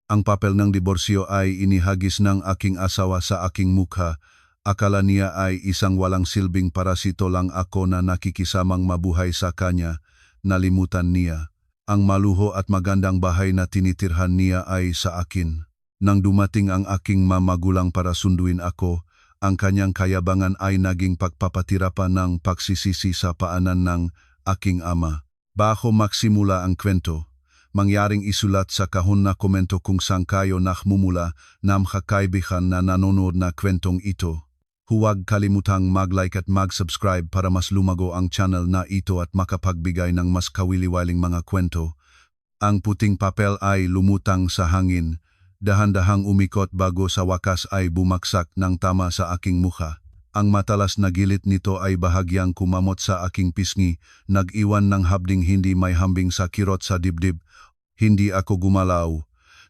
Ang papel ng diborsyo ay inihagis ng aking asawa sa aking mukha. Akala niya ay isang walang silbing parasito lang ako na nakikisamang mabuhay sa kanya. Nalimutan niya. Ang maluho at magandang bahay na tinitirhan niya ay sa akin. Nang dumating ang aking mamagulang para sunduin ako, ang kanyang kayabangan ay naging pagpapatira pa ng pagsisisi sa paanan ng aking ama. Bago magsimula ang kwento, mangyaring isulat sa kahon na komento kung saan kayo nakmumula ng kakaibigan na nanonood na kwentong ito. Huwag kalimutang mag-like at mag-subscribe para mas lumago ang channel na ito at makapagbigay ng mas kawili-waling mga kwento. Ang puting papel ay lumutang sa hangin, dahan-dahang umikot bago sa wakas ay bumaksak ng tama sa aking mukha. Ang matalas na gilid nito ay bahagyang kumamot sa aking pisngi, nag-iwan ng habding hindi may hambing sa kirot sa dibdib. Hindi ako gumalaw.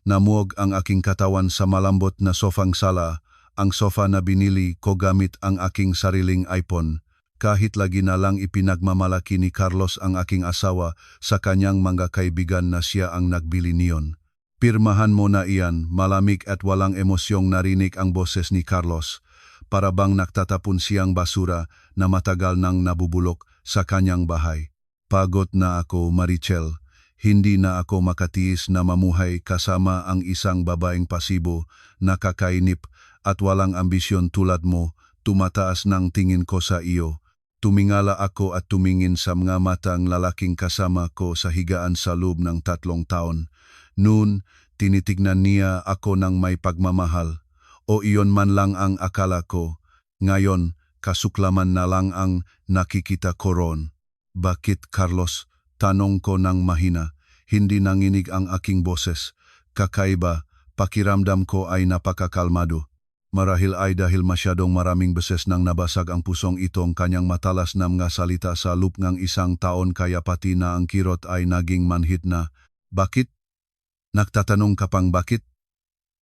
Namuog ang aking katawan sa malambot na sofang sala, ang sofa na binili ko gamit ang aking sariling iPhone. Kahit lagi na lang ipinagmamalaki ni Carlos ang aking asawa sa kanyang mga kaibigan na siya ang nagbili niyon. Pirmahan mo na iyan, malamig at walang emosyong narinig ang boses ni Carlos. Para bang nagtatapon siyang basura na matagal nang nabubulok sa kanyang bahay. Pagod na ako, Marichel. Hindi na ako makatiis na mamuhay kasama ang isang babaeng pasibo, nakakainip at walang ambisyon tulad mo. Tumataas ng tingin ko sa iyo. Tumingala ako at tumingin sa mga matang lalaking kasama ko sa higaan sa loob ng 3 taon. Noon, tinitignan niya ako ng may pagmamahal. O iyon man lang ang akala ko. Ngayon, kasuklaman na lang ang nakikita ko ron. Bakit, Carlos? Tanong ko ng mahina. Hindi nanginig ang aking boses. Kakaiba, pakiramdam ko ay napakakalmado. Marahil ay dahil masyadong maraming beses nang nabasag ang pusong itong kanyang matalas na mga salita sa loob ng 1 taon kaya pati na ang kirot ay naging manhid na. Bakit? Nagtatanong ka pang bakit?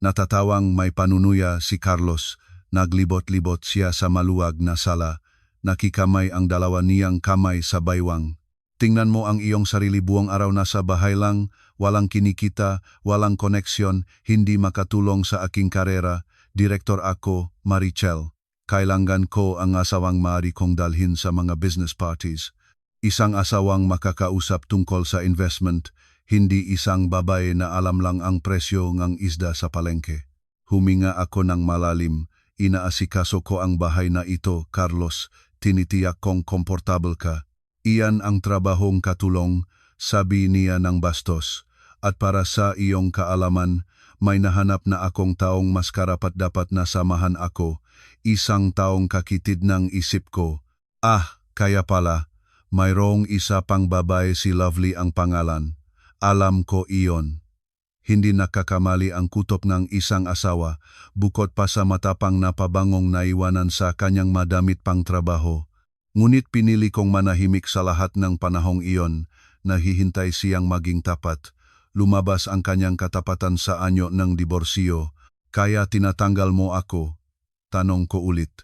Natatawang may panunuya si Carlos. Naglibot-libot siya sa maluwag na sala. Nakikamay ang dalawa niyang kamay sa baywang. Tingnan mo ang iyong sarili, buong araw na sa bahay lang, walang kinikita, walang koneksyon, hindi makatulong sa aking karera. Direktor ako, Marichel. Kailangan ko ang asawang maaari kong dalhin sa mga business parties. Isang asawang makakausap tungkol sa investment, hindi isang babae na alam lang ang presyo ng isda sa palengke. Huminga ako ng malalim. Inaasikaso ko ang bahay na ito, Carlos. Tinitiyak kong komportable ka. Iyan ang trabahong katulong, sabi niya ng bastos. At para sa iyong kaalaman, may nahanap na akong taong mas karapat-dapat na samahan ako. Isang taong kakitid ng isip ko. Kaya pala, mayroong isa pang babae, si Lovely ang pangalan. Alam ko iyon. Hindi nakakamali ang kutob ng isang asawa, bukod pa sa matapang na pabangong naiwanan sa kanyang madamit pang trabaho. Ngunit pinili kong manahimik sa lahat ng panahong iyon, nahihintay siyang maging tapat. Lumabas ang kanyang katapatan sa anyo ng diborsyo. Kaya tinatanggal mo ako? Tanong ko ulit.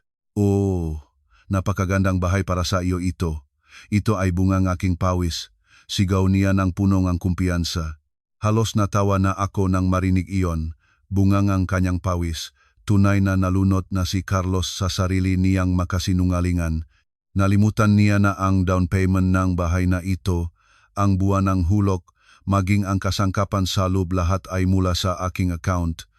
Napakagandang bahay para sa iyo ito. Ito ay bunga ng aking pawis. Sigaw niya ng punong ang kumpiyansa. Halos natawa na ako nang marinig iyon. Bunga ng kanyang pawis. Tunay na nalunot na si Carlos sa sarili niyang makasinungalingan. Nalimutan niya na ang down payment ng bahay na ito, ang buwan ng hulog, maging ang kasangkapan sa loob, lahat ay mula sa aking account.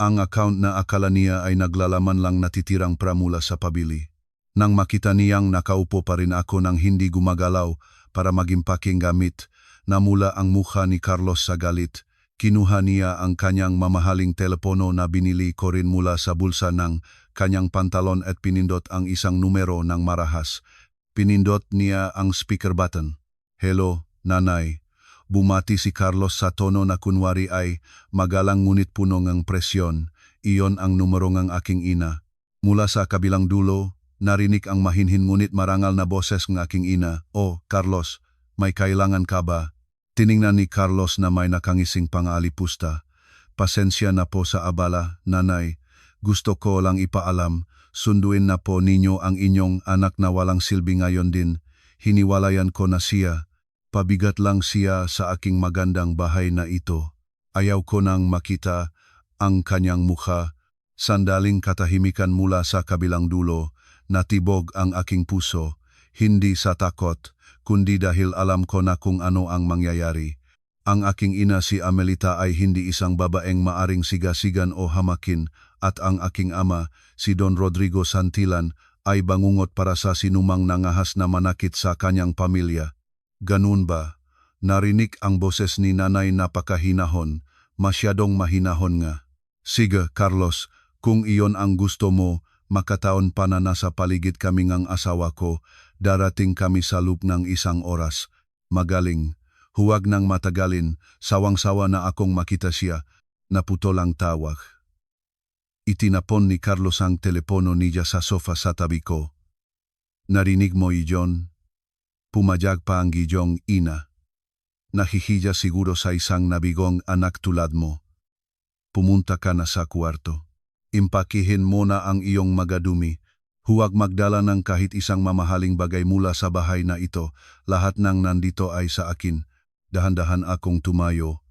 Ang account na akala niya ay naglalaman lang natitirang pra mula sa pabili. Nang makita niyang nakaupo pa rin ako nang hindi gumagalaw para maging paking gamit, namula ang mukha ni Carlos sa galit. Kinuha niya ang kanyang mamahaling telepono na binili ko rin mula sa bulsa ng kanyang pantalon at pinindot ang isang numero ng marahas. Pinindot niya ang speaker button. Hello, nanay. Bumati si Carlos sa tono na kunwari ay magalang ngunit puno ng presyon. Iyon ang numero ng aking ina. Mula sa kabilang dulo, narinig ang mahinhin ngunit marangal na boses ng aking ina. Carlos, may kailangan ka ba? Tiningnan ni Carlos na may nakangising pang-aalipusta. Pasensya na po sa abala, nanay. Gusto ko lang ipaalam, sunduin na po ninyo ang inyong anak na walang silbi ngayon din. Hiniwalayan ko na siya. Pabigat lang siya sa aking magandang bahay na ito. Ayaw ko nang makita ang kanyang mukha. Sandaling katahimikan mula sa kabilang dulo, natibog ang aking puso, hindi sa takot, kundi dahil alam ko na kung ano ang mangyayari. Ang aking ina si Amelita ay hindi isang babaeng maaring sigasigan o hamakin at ang aking ama, si Don Rodrigo Santillan, ay bangungot para sa sinumang nangahas na manakit sa kanyang pamilya. Ganun ba? Narinig ang boses ni nanay napakahinahon, masyadong mahinahon nga. Sige, Carlos, kung iyon ang gusto mo, makataon pa na nasa paligid kami ngang asawa ko, darating kami sa loop ng 1 oras. Magaling, huwag nang matagalin, sawang-sawa na akong makita siya, naputol ang tawag. Itinapon ni Carlos ang telepono niya sa sofa sa tabi ko. Narinig mo iyon? Pumayag pa ang giyong ina. Nahihiya siguro sa isang nabigong anak tulad mo. Pumunta ka na sa kwarto. Impakihin mo na ang iyong magadumi. Huwag magdala ng kahit isang mamahaling bagay mula sa bahay na ito. Lahat ng nandito ay sa akin. Dahan-dahan akong tumayo.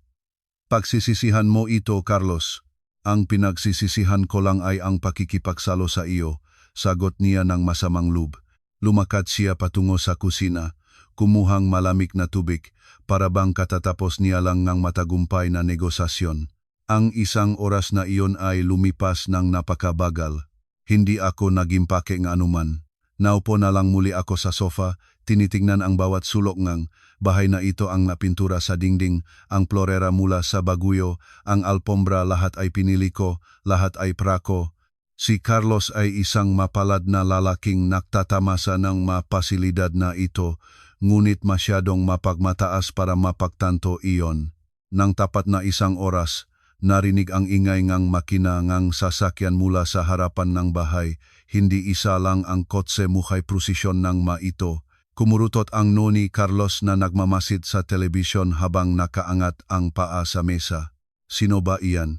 Pagsisisihan mo ito, Carlos. Ang pinagsisisihan ko lang ay ang pakikipagsalo sa iyo. Sagot niya ng masamang loob. Lumakad siya patungo sa kusina. Kumuhang malamig na tubig para bang katatapos niya lang ng matagumpay na negosasyon. Ang 1 oras na iyon ay lumipas ng napakabagal. Hindi ako nagimpake ng anuman. Naupo na lang muli ako sa sofa, tinitingnan ang bawat sulok ng bahay na ito, ang napintura sa dingding, ang florera mula sa baguyo, ang alpombra, lahat ay pinili ko, lahat ay prako. Si Carlos ay isang mapalad na lalaking nagtatamasa ng mapasilidad na ito, ngunit masyadong mapagmataas para mapagtanto iyon. Nang tapat na 1 oras, narinig ang ingay ngang makina ngang sasakyan mula sa harapan ng bahay. Hindi isa lang ang kotse, muhay prosesyon ng ito. Kumurutot ang noni Carlos na nagmamasid sa telebisyon habang nakaangat ang paa sa mesa. Sino ba iyan?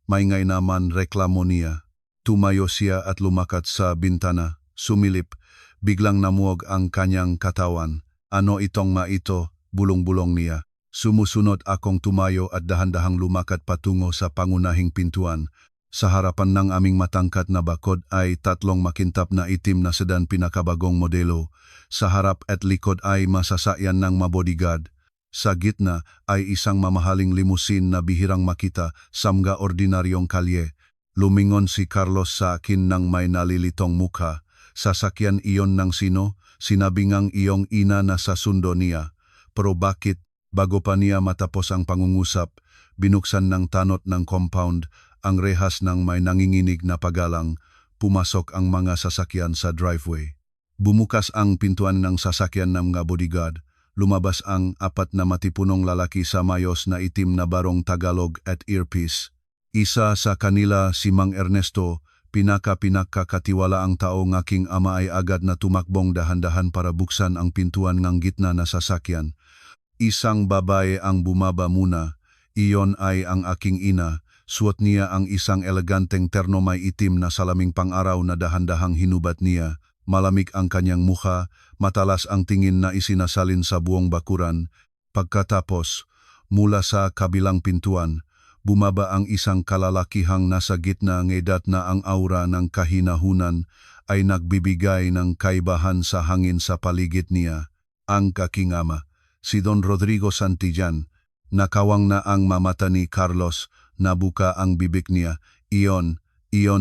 Maingay naman reklamo niya. Tumayo siya at lumakat sa bintana. Sumilip. Biglang namuog ang kanyang katawan. Ano itong ito? Bulong-bulong niya. Sumusunod akong tumayo at dahan-dahang lumakad patungo sa pangunahing pintuan. Sa harapan ng aming matangkat na bakod ay 3 makintab na itim na sedan, pinakabagong modelo. Sa harap at likod ay masasakyan ng mabodyguard. Sa gitna ay isang mamahaling limusin na bihirang makita, samga ordinaryong kalye. Lumingon si Carlos sa akin ng may nalilitong mukha. Sasakyan iyon ng sino? Sinabi ngang iyong ina na sa sundo niya. Pero bakit? Bago pa niya matapos ang pangungusap, binuksan ng tanod ng compound ang rehas ng may nanginginig na pagalang. Pumasok ang mga sasakyan sa driveway. Bumukas ang pintuan ng sasakyan ng mga bodyguard. Lumabas ang 4 na matipunong lalaki sa mayos na itim na barong Tagalog at earpiece. Isa sa kanila, si Mang Ernesto, pinaka-katiwala ang tao ng aking ama, ay agad na tumakbong dahan-dahan para buksan ang pintuan ng gitna na sasakyan. Isang babae ang bumaba muna. Iyon ay ang aking ina. Suot niya ang isang eleganteng terno may itim na salaming pang-araw na dahan-dahang hinubat niya. Malamig ang kanyang mukha, matalas ang tingin na isinasalin sa buong bakuran. Pagkatapos, mula sa kabilang pintuan, bumaba ang isang kalalakihang nasa gitna ng edad na ang aura ng kahinahunan ay nagbibigay ng kaibahan sa hangin sa paligid niya. Ang aking ama, si Don Rodrigo Santillan. Nakawang na ang mamata ni Carlos, nabuka ang bibig niya. Iyon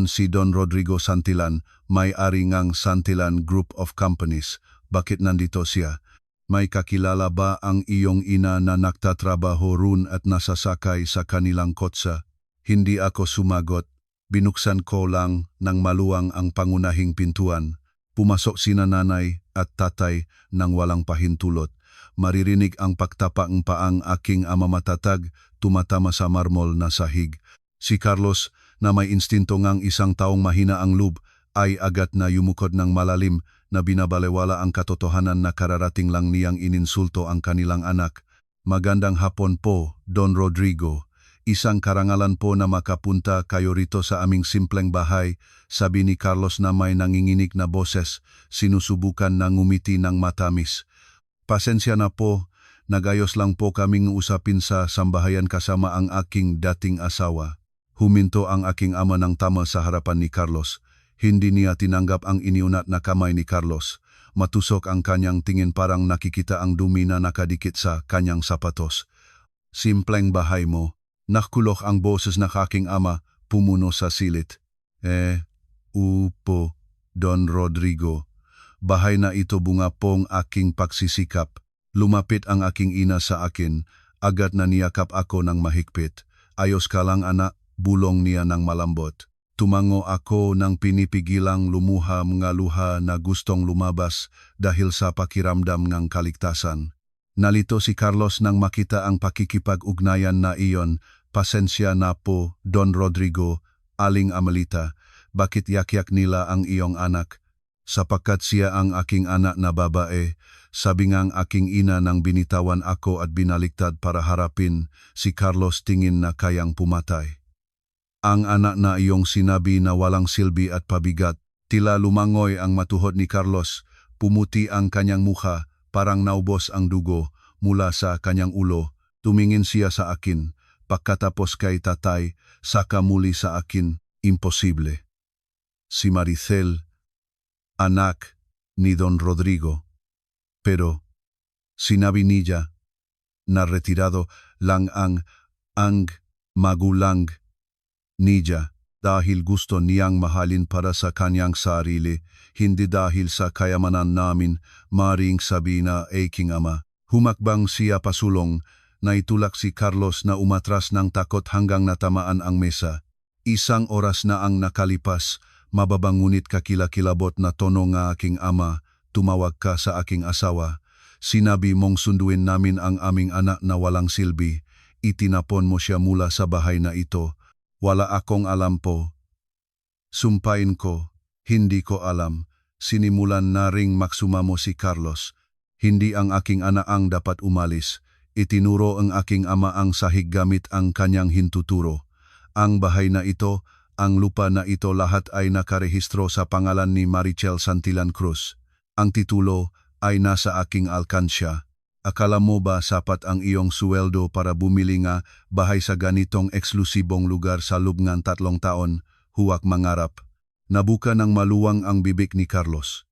si Don Rodrigo Santillan, may-ari ngang Santillan Group of Companies. Bakit nandito siya? May kakilala ba ang iyong ina na nagtatrabaho roon at nasasakay sa kanilang kotsa? Hindi ako sumagot. Binuksan ko lang ng maluwang ang pangunahing pintuan. Pumasok sina nanay at tatay nang walang pahintulot. Maririnig ang pagtapang paang aking ama, matatag, tumatama sa marmol na sahig. Si Carlos, na may instinto ngang isang taong mahina ang loob, ay agad na yumukod ng malalim na binabalewala ang katotohanan na kararating lang niyang ininsulto ang kanilang anak. Magandang hapon po, Don Rodrigo. Isang karangalan po na makapunta kayo rito sa aming simpleng bahay, sabi ni Carlos na may nanginginig na boses, sinusubukan na ngumiti ng matamis. Pasensya na po, Nagayos lang po kaming usapin sa sambahayan kasama ang aking dating asawa. Huminto ang aking ama ng tama sa harapan ni Carlos. Hindi niya tinanggap ang iniunat na kamay ni Carlos. Matusok ang kanyang tingin, parang nakikita ang dumi na nakadikit sa kanyang sapatos. Simpleng bahay mo. Nakulok ang boses ng aking ama, pumuno sa silit. Upo, Don Rodrigo. Bahay na ito, bunga pong aking pagsisikap. Lumapit ang aking ina sa akin, agad na niyakap ako ng mahigpit. Ayos ka lang anak, bulong niya ng malambot. Tumango ako ng pinipigilang lumuha, mga luha na gustong lumabas dahil sa pakiramdam ng kaligtasan. Nalito si Carlos nang makita ang pakikipag-ugnayan na iyon. Pasensya na po, Don Rodrigo, Aling Amelita, bakit yakyak nila ang iyong anak? Sapagkat siya ang aking anak na babae, sabi ngang aking ina nang binitawan ako at binaliktad para harapin si Carlos, tingin na kayang pumatay. Ang anak na iyong sinabi na walang silbi at pabigat, tila lumangoy ang matuhod ni Carlos, pumuti ang kanyang mukha, parang naubos ang dugo mula sa kanyang ulo. Tumingin siya sa akin, pagkatapos kay tatay, saka muli sa akin, imposible. Si Maricel, anak ni Don Rodrigo. Pero, sinabi niya, na retirado lang ang magulang niya dahil gusto niyang mahalin para sa kanyang sarili, hindi dahil sa kayamanan namin. Maring sabi na aking ama. Humakbang siya pasulong, naitulak si Carlos na umatras ng takot hanggang natamaan ang mesa. Isang oras na ang nakalipas, mababangunit kakilakilabot na tono ng aking ama. Tumawag ka sa aking asawa. Sinabi mong sunduin namin ang aming anak na walang silbi. Itinapon mo siya mula sa bahay na ito. Wala akong alam po. Sumpain ko, hindi ko alam. Sinimulan na ring maksumamo si Carlos. Hindi ang aking anak ang dapat umalis. Itinuro ang aking ama ang sahig gamit ang kanyang hintuturo. Ang bahay na ito, ang lupa na ito, lahat ay nakarehistro sa pangalan ni Maricel Santillan Cruz. Ang titulo ay nasa aking alkansya. Akala mo ba sapat ang iyong suweldo para bumili nga bahay sa ganitong eksklusibong lugar sa loob ng 3 taon? Huwag mangarap. Nabuka ng maluwang ang bibig ni Carlos.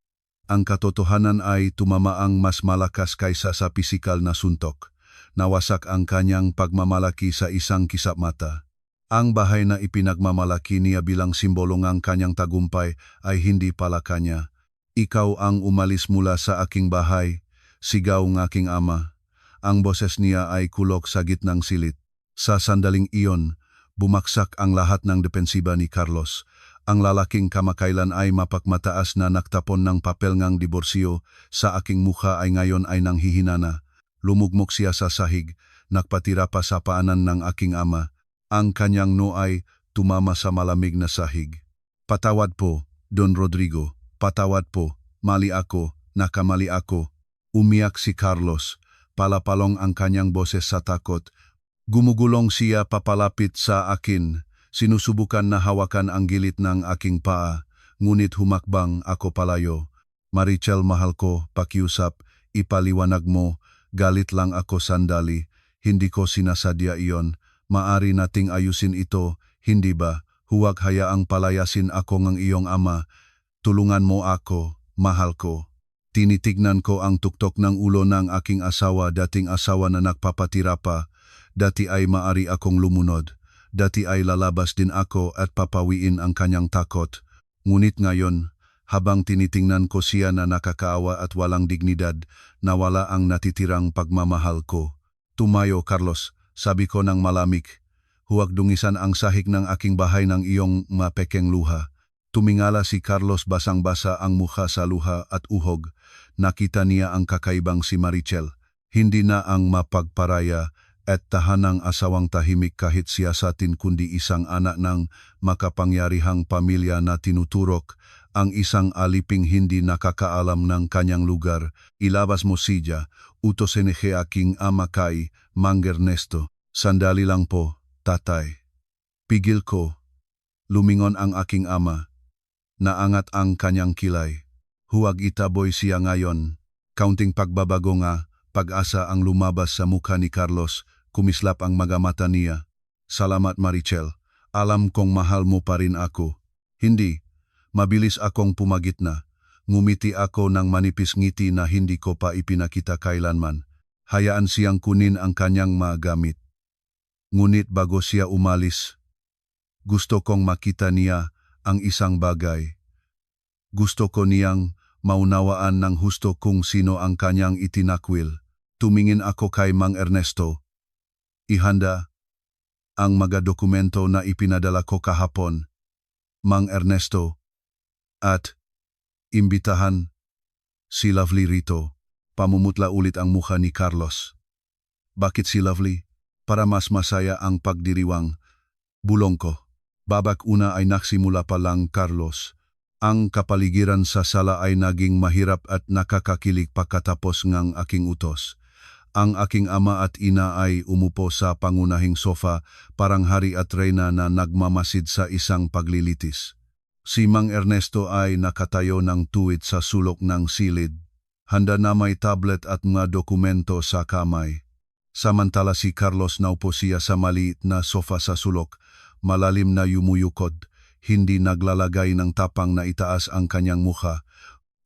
Ang katotohanan ay tumamaang mas malakas kaysa sa pisikal na suntok. Nawasak ang kanyang pagmamalaki sa isang kisap mata. Ang bahay na ipinagmamalaki niya bilang simbolo ng kanyang tagumpay ay hindi pala kanya. Ikaw ang umalis mula sa aking bahay, sigaw ng aking ama. Ang boses niya ay kulok sa gitnang silit. Sa sandaling iyon, bumaksak ang lahat ng depensiba ni Carlos. Ang lalaking kamakailan ay mapagmataas na naktapon ng papel ngang diborsyo sa aking mukha ay ngayon ay nanghihinana. Lumugmok siya sa sahig, nagpatira pa sa paanan ng aking ama. Ang kanyang noo ay tumama sa malamig na sahig. Patawad po, Don Rodrigo. Patawad po, mali ako, nakamali ako. Umiyak si Carlos, palapalong ang kanyang boses sa takot. Gumugulong siya papalapit sa akin, sinusubukan na hawakan ang gilid ng aking paa, ngunit humakbang ako palayo. Maricel, mahal ko, pakiusap, ipaliwanag mo, galit lang ako sandali, hindi ko sinasadya iyon, maari nating ayusin ito, hindi ba? Huwag hayaang palayasin ako ng iyong ama. Tulungan mo ako, mahal ko. Tinitignan ko ang tuktok ng ulo ng aking asawa, dating asawa na nagpapatira pa. Dati ay maari akong lumunod. Dati ay lalabas din ako at papawiin ang kanyang takot. Ngunit ngayon, habang tinitingnan ko siya na nakakaawa at walang dignidad, nawala ang natitirang pagmamahal ko. Tumayo, Carlos, sabi ko ng malamig. Huwag dungisan ang sahig ng aking bahay ng iyong mapekeng luha. Tumingala si Carlos, basang-basa ang mukha sa luha at uhog. Nakita niya ang kakaibang si Maricel. Hindi na ang mapagparaya at tahanang asawang tahimik kahit siyasatin, kundi isang anak ng makapangyarihang pamilya na tinuturok, ang isang aliping hindi nakakaalam ng kanyang lugar. Ilabas mo siya, utosin ni aking ama kay Mang Ernesto. Sandali lang po, tatay. Pigil ko. Lumingon ang aking ama. Naangat ang kanyang kilay. Huwag itaboy siya ngayon. Kaunting pagbabago nga, pag-asa ang lumabas sa mukha ni Carlos, kumislap ang mga mata niya. Salamat Marichel, alam kong mahal mo pa rin ako. Hindi, mabilis akong pumagitna. Ngumiti ako ng manipis ngiti na hindi ko pa ipinakita kailanman. Hayaan siyang kunin ang kanyang mga gamit. Ngunit bago siya umalis, gusto kong makita niya ang isang bagay. Gusto ko niyang maunawaan ng husto kung sino ang kanyang itinakwil. Tumingin ako kay Mang Ernesto. Ihanda ang mga dokumento na ipinadala ko kahapon, Mang Ernesto, at imbitahan si Lovely rito. Pamumutla ulit ang mukha ni Carlos. Bakit si Lovely? Para mas masaya ang pagdiriwang. Bulong ko. Babak una ay nagsimula pa lang Carlos. Ang kapaligiran sa sala ay naging mahirap at nakakakilig pagkatapos ng aking utos. Ang aking ama at ina ay umupo sa pangunahing sofa, parang hari at reyna na nagmamasid sa isang paglilitis. Si Mang Ernesto ay nakatayo ng tuwid sa sulok ng silid. Handa na may tablet at mga dokumento sa kamay. Samantala si Carlos naupo siya sa maliit na sofa sa sulok, malalim na yumuyukod, hindi naglalagay ng tapang na itaas ang kanyang mukha.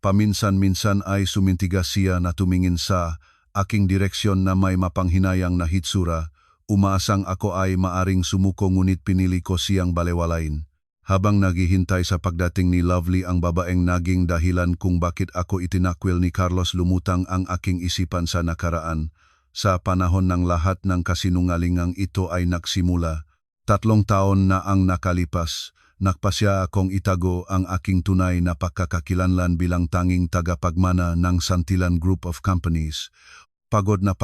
Paminsan-minsan ay sumintigas siya na tumingin sa aking direksyon na may mapanghinayang na hitsura. Umaasang ako ay maaring sumuko ngunit pinili ko siyang balewalain. Habang naghihintay sa pagdating ni Lovely ang babaeng naging dahilan kung bakit ako itinakwil ni Carlos, lumutang ang aking isipan sa nakaraan. Sa panahon ng lahat ng kasinungalingang ito ay nagsimula. 3 taon na ang nakalipas. Nagpasya akong itago ang aking tunay na pagkakakilanlan bilang tanging tagapagmana ng Santillan Group of Companies. Pagod na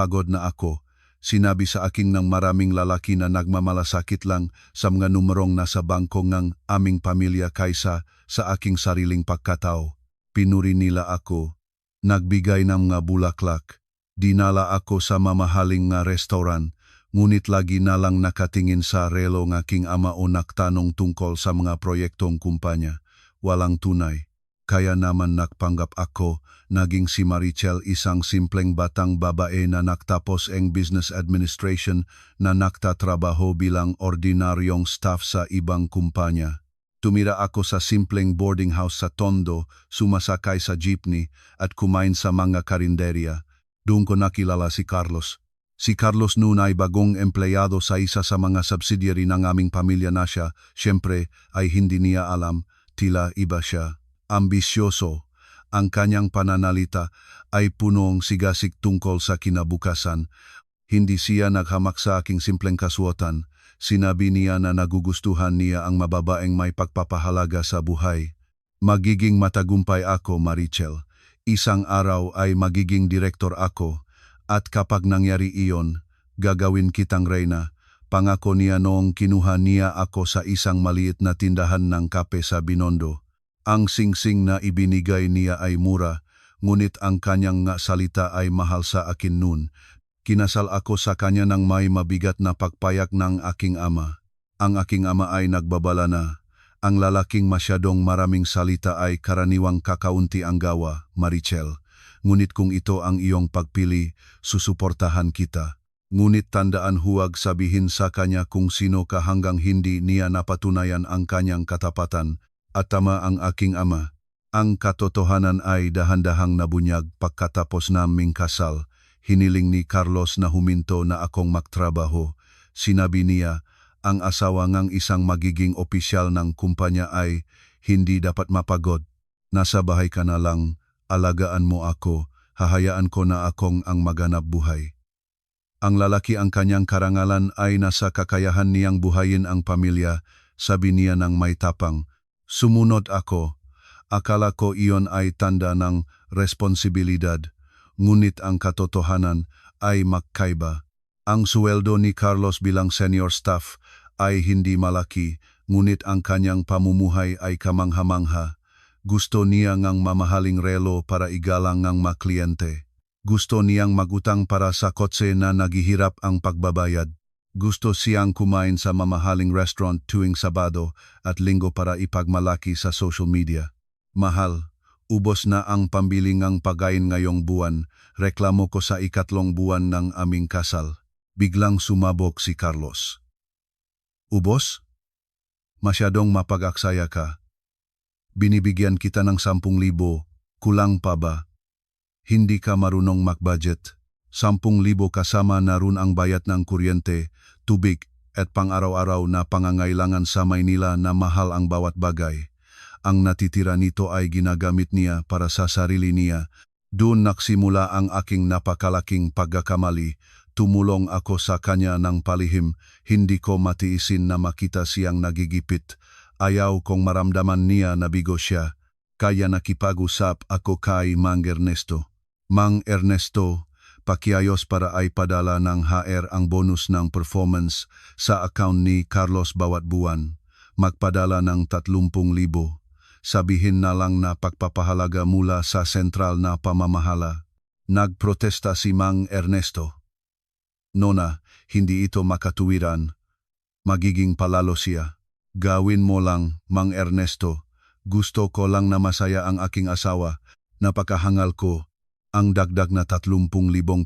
ako. Sinabi sa akin ng maraming lalaki na nagmamalasakit lang sa mga numerong nasa bangko ng aming pamilya kaysa sa aking sariling pagkatao. Pinuri nila ako. Nagbigay ng mga bulaklak. Dinala ako sa mamahaling nga restaurant. Ngunit lagi na lang nakatingin sa relo ng aking ama o nagtanong tungkol sa mga proyektong kumpanya. Walang tunay. Kaya naman nagpanggap ako, naging si Marichel, isang simpleng batang babae na nagtapos ang business administration na nagtatrabaho bilang ordinaryong staff sa ibang kumpanya. Tumira ako sa simpleng boarding house sa Tondo, sumasakay sa jeepney at kumain sa mga karinderya. Doon ko nakilala si Carlos. Si Carlos noon ay bagong empleyado sa isa sa mga subsidiary ng aming pamilya na siya. Siyempre ay hindi niya alam, tila iba siya. Ambisyoso, ang kanyang pananalita ay punong sigasig tungkol sa kinabukasan. Hindi siya naghamak sa aking simpleng kasuotan. Sinabi niya na nagugustuhan niya ang mababaeng may pagpapahalaga sa buhay. Magiging matagumpay ako, Marichel. Isang araw ay magiging direktor ako. At kapag nangyari iyon, gagawin kitang reyna. Pangako niya noong kinuha niya ako sa isang maliit na tindahan ng kape sa Binondo. Ang singsing na ibinigay niya ay mura, ngunit ang kanyang nga salita ay mahal sa akin noon. Kinasal ako sa kanya ng may mabigat na pagpayak ng aking ama. Ang aking ama ay nagbabala na. Ang lalaking masyadong maraming salita ay karaniwang kakaunti ang gawa, Marichel. Ngunit kung ito ang iyong pagpili, susuportahan kita. Ngunit tandaan, huwag sabihin sa kanya kung sino ka hanggang hindi niya napatunayan ang kanyang katapatan. At tama ang aking ama. Ang katotohanan ay dahan-dahang nabunyag pagkatapos naming kasal. Hiniling ni Carlos na huminto na akong magtrabaho. Sinabi niya, ang asawa ng isang magiging opisyal ng kumpanya ay hindi dapat mapagod. Nasa bahay ka na lang, alagaan mo ako, hahayaan ko na akong ang maganap buhay. Ang lalaki, ang kanyang karangalan ay nasa kakayahan niyang buhayin ang pamilya, sabi niya ng may tapang. Sumunod ako. Akala ko iyon ay tanda ng responsibilidad, ngunit ang katotohanan ay magkaiba. Ang sweldo ni Carlos bilang senior staff ay hindi malaki, ngunit ang kanyang pamumuhay ay kamangha-mangha. Gusto niya ngang mamahaling relo para igalang ng mga kliyente. Gusto niyang magutang para sa kotse na naghihirap ang pagbabayad. Gusto siyang kumain sa mamahaling restaurant tuwing Sabado at Linggo para ipagmalaki sa social media. Mahal, Ubos na ang pambili ngang pagkain ngayong buwan, reklamo ko sa ikatlong buwan ng aming kasal. Biglang sumabog si Carlos. Ubos? Masyadong mapag-aksaya ka. Binibigyan kita ng 10,000, kulang pa ba? Hindi ka marunong mag-budget. 10,000 kasama na rin ang bayad ng kuryente, tubig, at pang-araw-araw na pangangailangan sa Maynila na mahal ang bawat bagay. Ang natitira nito ay ginagamit niya para sa sarili niya. Doon nagsimula ang aking napakalaking pagkakamali. Tumulong ako sa kanya ng palihim, hindi ko matiisin na makita siyang nagigipit. Ayaw kong maramdaman niya na bigo siya, kaya nakipag-usap ako kay Mang Ernesto. Mang Ernesto, pakiayos para ay padala ng HR ang bonus ng performance sa account ni Carlos bawat buwan. Magpadala ng 30,000. Sabihin na lang na pagpapahalaga mula sa sentral na pamamahala. Nagprotesta si Mang Ernesto. Nona, hindi ito makatuwiran. Magiging palalo siya. Gawin mo lang, Mang Ernesto. Gusto ko lang na masaya ang aking asawa. Napakahangal ko. Ang dagdag na 30,000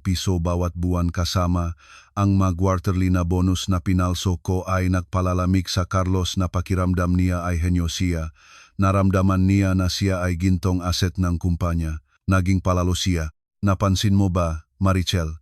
piso bawat buwan kasama ang mag-quarterly na bonus na pinalso ko ay nagpalalamig sa Carlos na pakiramdam niya ay henyo siya. Naramdaman niya na siya ay gintong asset ng kumpanya. Naging palalo siya. Napansin mo ba, Marichel?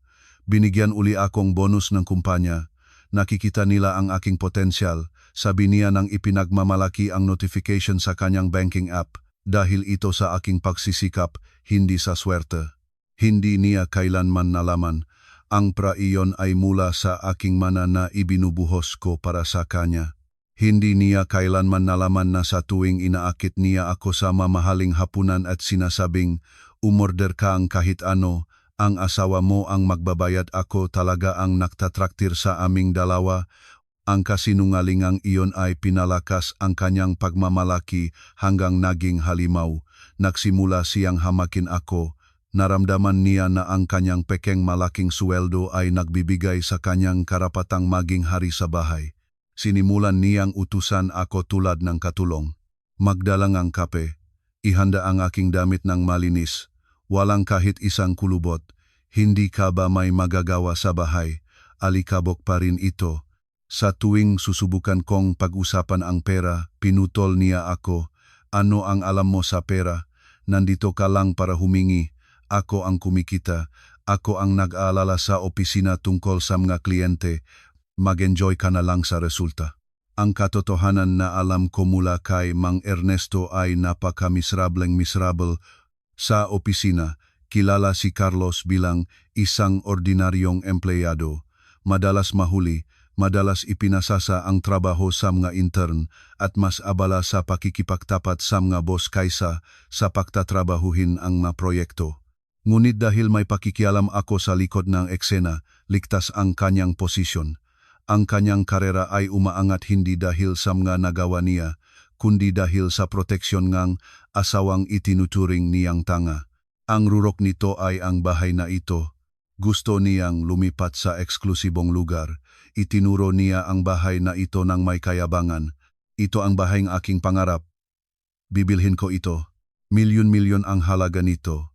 Binigyan uli akong bonus ng kumpanya. Nakikita nila ang aking potensyal. Sabi niya nang ipinagmamalaki ang notification sa kanyang banking app dahil ito sa aking pagsisikap, hindi sa swerte. Hindi niya kailanman nalaman. Ang iyon ay mula sa aking mana na ibinubuhos ko para sa kanya. Hindi niya kailanman nalaman na sa tuwing inaakit niya ako sa mamahaling hapunan at sinasabing, umorder ka ang kahit ano, ang asawa mo ang magbabayad, ako talaga ang nagtatraktir sa aming dalawa. Ang kasinungalingang iyon ay pinalakas ang kanyang pagmamalaki hanggang naging halimaw. Nagsimula siyang hamakin ako. Naramdaman niya na ang kanyang pekeng malaking sweldo ay nagbibigay sa kanyang karapatang maging hari sa bahay. Sinimulan niyang utusan ako tulad ng katulong. Magdalang ang kape. Ihanda ang aking damit ng malinis. Walang kahit isang kulubot. Hindi ka ba may magagawa sa bahay? Alikabok pa rin ito. Sa tuwing susubukan kong pag-usapan ang pera, pinutol niya ako. Ano ang alam mo sa pera? Nandito ka lang para humingi. Ako ang kumikita. Ako ang nag-aalala sa opisina tungkol sa mga kliyente. Mag-enjoy ka na lang sa resulta. Ang katotohanan na alam ko mula kay Mang Ernesto ay napaka-miserable sa opisina. Kilala si Carlos bilang isang ordinaryong empleyado. Madalas mahuli, madalas ipinasasa ang trabaho sa mga intern at mas abala sa pakikipagtapat sa mga boss kaysa sa pagtatrabahuhin ang mga proyekto. Ngunit dahil may pakikialam ako sa likod ng eksena, ligtas ang kanyang posisyon. Ang kanyang karera ay umaangat hindi dahil sa mga nagawa niya, kundi dahil sa proteksyon ngang asawang itinuturing niyang tanga. Ang rurok nito ay ang bahay na ito. Gusto niyang lumipat sa eksklusibong lugar. Itinuro niya ang bahay na ito ng may kayabangan. Ito ang bahay ng aking pangarap. Bibilhin ko ito. Milyon-milyon ang halaga nito.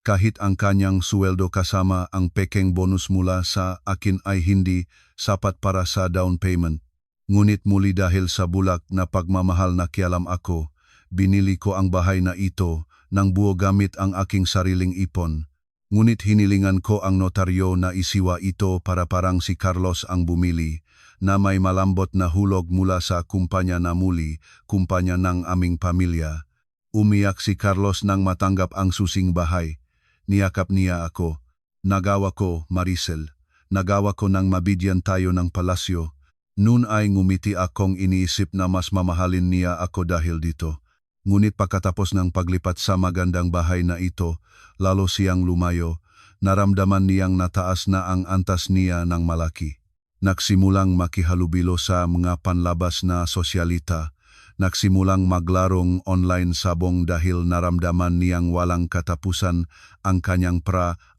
Kahit ang kanyang suweldo kasama ang pekeng bonus mula sa akin ay hindi sapat para sa down payment. Ngunit muli dahil sa bulak na pagmamahal na kialam ako, binili ko ang bahay na ito ng buo gamit ang aking sariling ipon. Ngunit hinilingan ko ang notaryo na isiwa ito para parang si Carlos ang bumili, na may malambot na hulog mula sa kumpanya na muli, kumpanya ng aming pamilya. Umiyak si Carlos nang matanggap ang susing bahay. Niyakap niya ako. Nagawa ko, Maricel. Nagawa ko nang mabigyan tayo ng palasyo. Noon ay ngumiti akong iniisip na mas mamahalin niya ako dahil dito. Ngunit pagkatapos ng paglipat sa magandang bahay na ito, lalo siyang lumayo, naramdaman niyang nataas na ang antas niya ng malaki. Nagsimulang makihalubilo sa mga panlabas na sosyalita. Nagsimulang maglarong online sabong dahil naramdaman niyang walang katapusan ang kanyang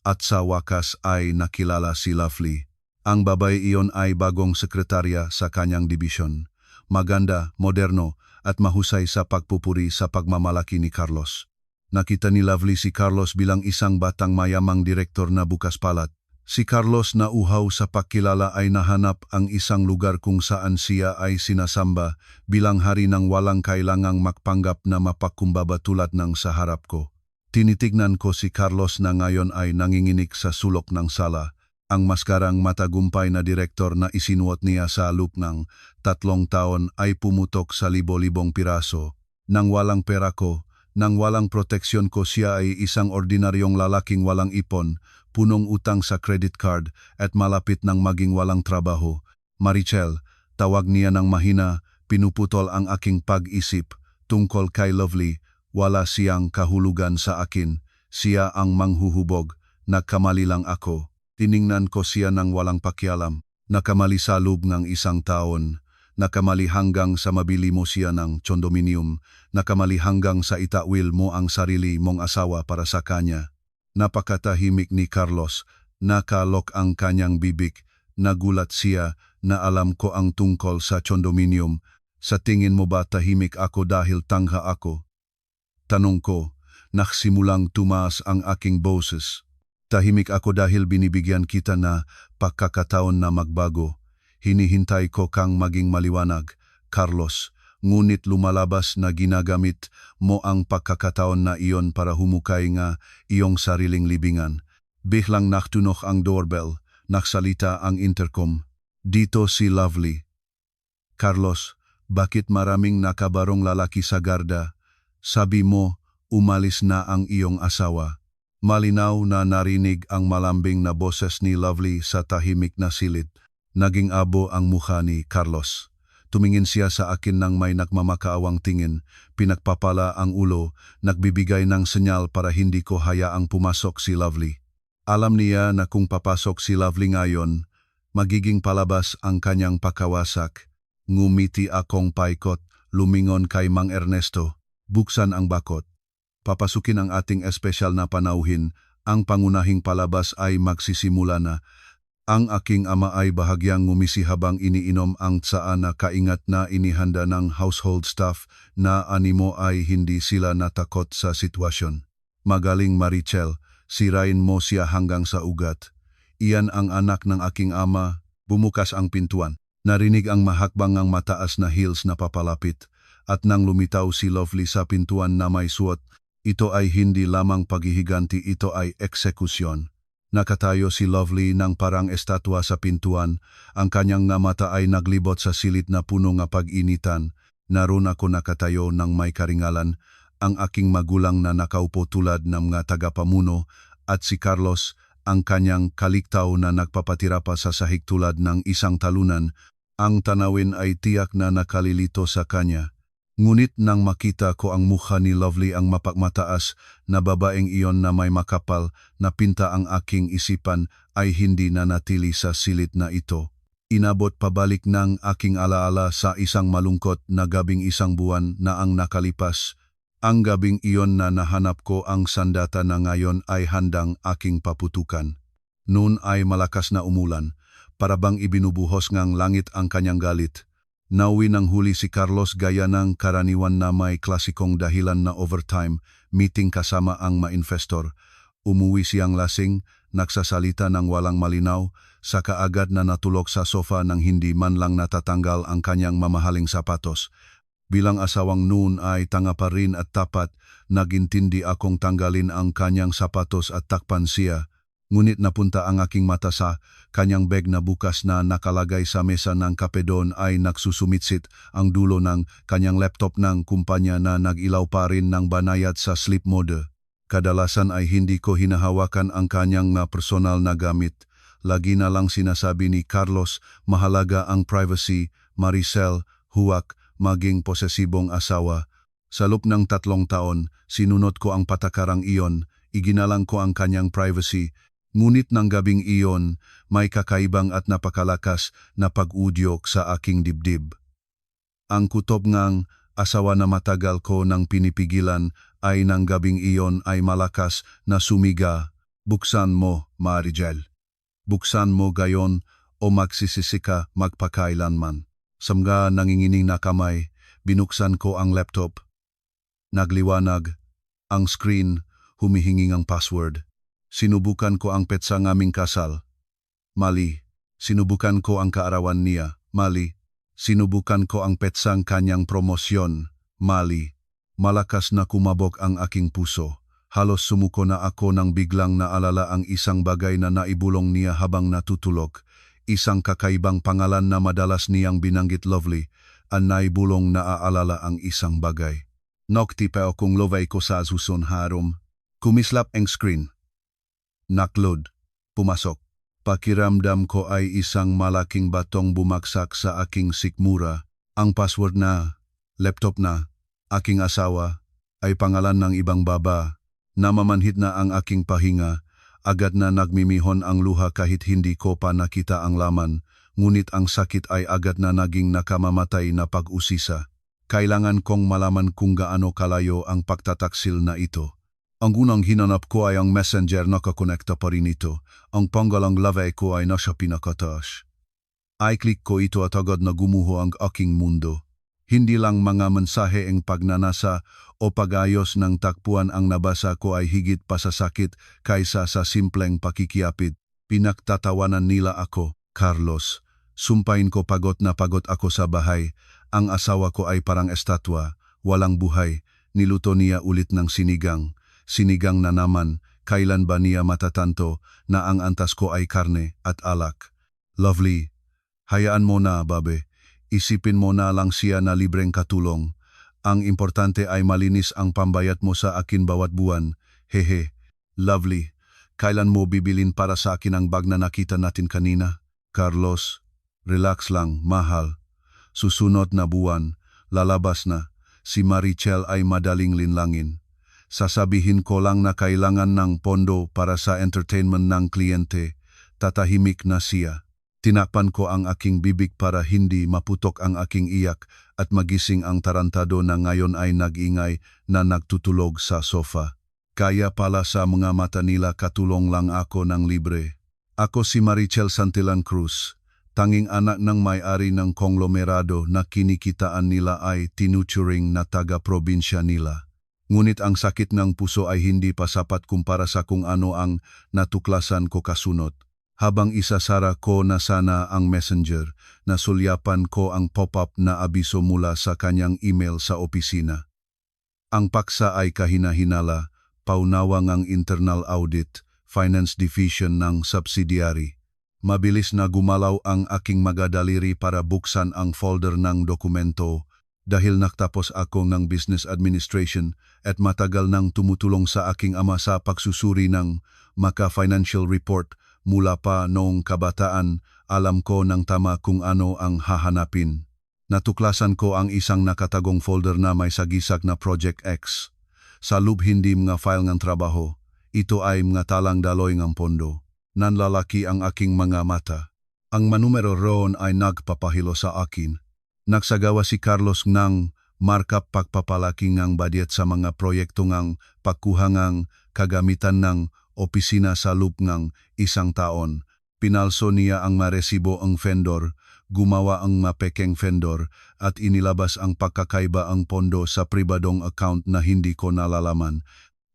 at sa wakas ay nakilala si Lovely. Ang babae iyon ay bagong sekretarya sa kanyang dibisyon. Maganda, moderno at mahusay sa pagpupuri sa pagmamalaki ni Carlos. Nakita ni Lovely si Carlos bilang isang batang mayamang direktor na bukas palad. Si Carlos na uhaw sa pagkilala ay nahanap ang isang lugar kung saan siya ay sinasamba bilang hari ng walang kailangang magpanggap na mapakumbaba tulad ng sa harap ko. Tinitignan ko si Carlos na ngayon ay nanginginig sa sulok ng sala. Ang maskarang matagumpay na direktor na isinuot niya sa loob ng 3 taon ay pumutok sa libo-libong piraso. Nang walang pera ko, nang walang proteksyon ko, siya ay isang ordinaryong lalaking walang ipon, punong utang sa credit card at malapit ng maging walang trabaho. Marichel, tawag niya ng mahina, pinuputol ang aking pag-isip tungkol kay Lovely. Wala siyang kahulugan sa akin. Siya ang manghuhubog. Nagkamali lang ako. Tiningnan ko siya ng walang pakialam. Nakamali sa loob ng 1 taon. Nakamali hanggang sa mabili mo siya ng condominium. Nakamali hanggang sa itawil mo ang sarili mong asawa para sa kanya. Napakatahimik ni Carlos. Nakalok ang kanyang bibig. Nagulat siya na alam ko ang tungkol sa condominium. Sa tingin mo ba tahimik ako dahil tangha ako? Tanong ko, nagsimulang tumaas ang aking boses. Tahimik ako dahil binibigyan kita na pagkakataon na magbago. Hinihintay ko kang maging maliwanag, Carlos, ngunit lumalabas na ginagamit mo ang pagkakataon na iyon para humukay nga iyong sariling libingan. Biglang naktunog ang doorbell, naksalita ang intercom. Dito si Lovely. Carlos, bakit maraming nakabarong lalaki sa garda? Sabi mo, umalis na ang iyong asawa. Malinaw na narinig ang malambing na boses ni Lovely sa tahimik na silid. Naging abo ang mukha ni Carlos. Tumingin siya sa akin ng may nagmamakaawang tingin, pinagpapala ang ulo, nagbibigay ng senyal para hindi ko hayaang pumasok si Lovely. Alam niya na kung papasok si Lovely ngayon, magiging palabas ang kanyang pagkawasak. Ngumiti akong paikot, lumingon kay Mang Ernesto, buksan ang bakod. Papasukin ang ating espesyal na panauhin, ang pangunahing palabas ay magsisimula na. Ang aking ama ay bahagyang ngumisi habang iniinom ang tsaa na kaingat na inihanda ng household staff na animo ay hindi sila natakot sa sitwasyon. Magaling Marichel, sirain mo siya hanggang sa ugat. Iyan ang anak ng aking ama, bumukas ang pintuan. Narinig ang mahakbangang mataas na heels na papalapit, at nang lumitaw si Lovely sa pintuan na may suot, ito ay hindi lamang paghihiganti, ito ay eksekusyon. Nakatayo si Lovely ng parang estatwa sa pintuan, ang kanyang nga mata ay naglibot sa silid na puno nga pag-initan. Naroon ako nakatayo ng may karingalan, ang aking magulang na nakaupo tulad ng mga tagapamuno, at si Carlos, ang kanyang kaliktaw na nagpapatira pa sa sahig tulad ng isang talunan. Ang tanawin ay tiyak na nakalilito sa kanya. Ngunit nang makita ko ang mukha ni Lovely, ang mapagmataas na babaeng iyon na may makapal na pinta, ang aking isipan ay hindi na natili sa silid na ito. Inabot pabalik ng aking alaala sa isang malungkot na gabing 1 buwan na ang nakalipas. Ang gabing iyon na nahanap ko ang sandata na ngayon ay handang aking paputukan. Noon ay malakas na umulan, parabang ibinubuhos ngang langit ang kanyang galit. Nauwi ng huli si Carlos gaya ng karaniwan na may klasikong dahilan na overtime, meeting kasama ang ma-investor. Umuwi siyang lasing, nagsasalita ng walang malinaw, saka agad na natulog sa sofa nang hindi man lang natatanggal ang kanyang mamahaling sapatos. Bilang asawang noon ay tanga pa rin at tapat, nagintindi akong tanggalin ang kanyang sapatos at takpan siya. Ngunit napunta ang aking mata sa kanyang bag na bukas na nakalagay sa mesa ng kape. Doon ay nagsusumitsit ang dulo ng kanyang laptop ng kumpanya na nag-ilaw pa rin ng banayad sa sleep mode. Kadalasan ay hindi ko hinahawakan ang kanyang na personal na gamit. Lagi na lang sinasabi ni Carlos, mahalaga ang privacy. Maricel, huwag maging posesibong asawa. Sa loob ng 3 taon, sinunod ko ang patakarang iyon, iginalang ko ang kanyang privacy. Ngunit ng gabing iyon, may kakaibang at napakalakas na pag-udyok sa aking dibdib. Ang kutob ngang asawa na matagal ko nang pinipigilan ay ng gabing iyon ay malakas na sumiga. Buksan mo, Marichel. Buksan mo gayon o magsisisi ka magpakailanman. Samga nangingining na kamay, binuksan ko ang laptop. Nagliwanag, Ang screen, humihingi ng password. Sinubukan ko ang petsa ng aming kasal. Mali. Sinubukan ko ang kaarawan niya. Mali. Sinubukan ko ang petsang kanyang promosyon. Mali. Malakas na kumabog ang aking puso. Halos sumuko na ako nang biglang naalala ang isang bagay na naibulong niya habang natutulog. Isang kakaibang pangalan na madalas niyang binanggit Lovely, ang naibulong naaalala ang isang bagay. Noktipe akong lovay ko sa susun harom. Kumislap ang screen. Nakload. Pumasok. Pakiramdam ko ay isang malaking batong bumagsak sa aking sikmura. Ang password na, laptop na, aking asawa, ay pangalan ng ibang baba. Namamanhid na ang aking pahinga. Agad na nagmimihon ang luha kahit hindi ko pa nakita ang laman. Ngunit ang sakit ay agad na naging nakamamatay na pag-usisa. Kailangan kong malaman kung gaano kalayo ang pagtataksil na ito. Ang unang hinanap ko ay ang messenger na kakonekta pa rin ito. Ang panggalang lave ko ay nasa pinakataas. I-click ko ito at agad na gumuho ang aking mundo. Hindi lang mga mensahe ang pagnanasa o pag-ayos ng takpuan ang nabasa ko ay higit pa sa sakit kaysa sa simpleng pakikiapid. Pinagtatawanan nila ako, Carlos. Sumpain ko pagod na pagod ako sa bahay. Ang asawa ko ay parang estatwa, walang buhay. Niluto niya ulit ng sinigang. Sinigang na naman, kailan ba niya matatanto na ang antas ko ay karne at alak? Lovely, hayaan mo na, babe. Isipin mo na lang siya na libreng katulong. Ang importante ay malinis ang pambayad mo sa akin bawat buwan. Hehe. Lovely, kailan mo bibilin para sa akin ang bag na nakita natin kanina? Carlos, relax lang, mahal. Susunod na buwan, lalabas na. Si Marichel ay madaling linlangin. Sasabihin ko lang na kailangan ng pondo para sa entertainment ng kliyente. Tatahimik na siya. Tinakpan ko ang aking bibig para hindi maputok ang aking iyak at magising ang tarantado na ngayon ay nag-ingay na nagtutulog sa sofa. Kaya pala sa mga mata nila katulong lang ako ng libre. Ako si Marichel Santillan Cruz, tanging anak ng may-ari ng konglomerado na kinikitaan nila ay tinuturing na taga-probinsya nila. Ngunit ang sakit ng puso ay hindi pa sapat kumpara sa kung ano ang natuklasan ko kasunod. Habang isasara ko na sana ang messenger, nasulyapan ko ang pop-up na abiso mula sa kanyang email sa opisina. Ang paksa ay kahina-hinala, paunawang ang internal audit, finance division ng subsidiary. Mabilis na gumalaw ang aking magadaliri para buksan ang folder ng dokumento dahil nakatapos ako ng business administration at matagal nang tumutulong sa aking ama sa pagsusuri ng maka-financial report. Mula pa noong kabataan, alam ko ng tama kung ano ang hahanapin. Natuklasan ko ang isang nakatagong folder na may sagisag na Project X. Sa loob hindi mga file ng trabaho, ito ay mga talang daloy ng pondo. Nanlalaki ang aking mga mata. Ang manumero roon ay nagpapahilo sa akin. Nagsagawa si Carlos ng markup pagpapalaki ng budget sa mga proyekto ng pagkuha ng kagamitan ng opisina sa loob ng isang taon. Pinalso niya ang maresibo ang vendor, gumawa ang mapekeng vendor at inilabas ang pagkakaiba ang pondo sa pribadong account na hindi ko nalalaman.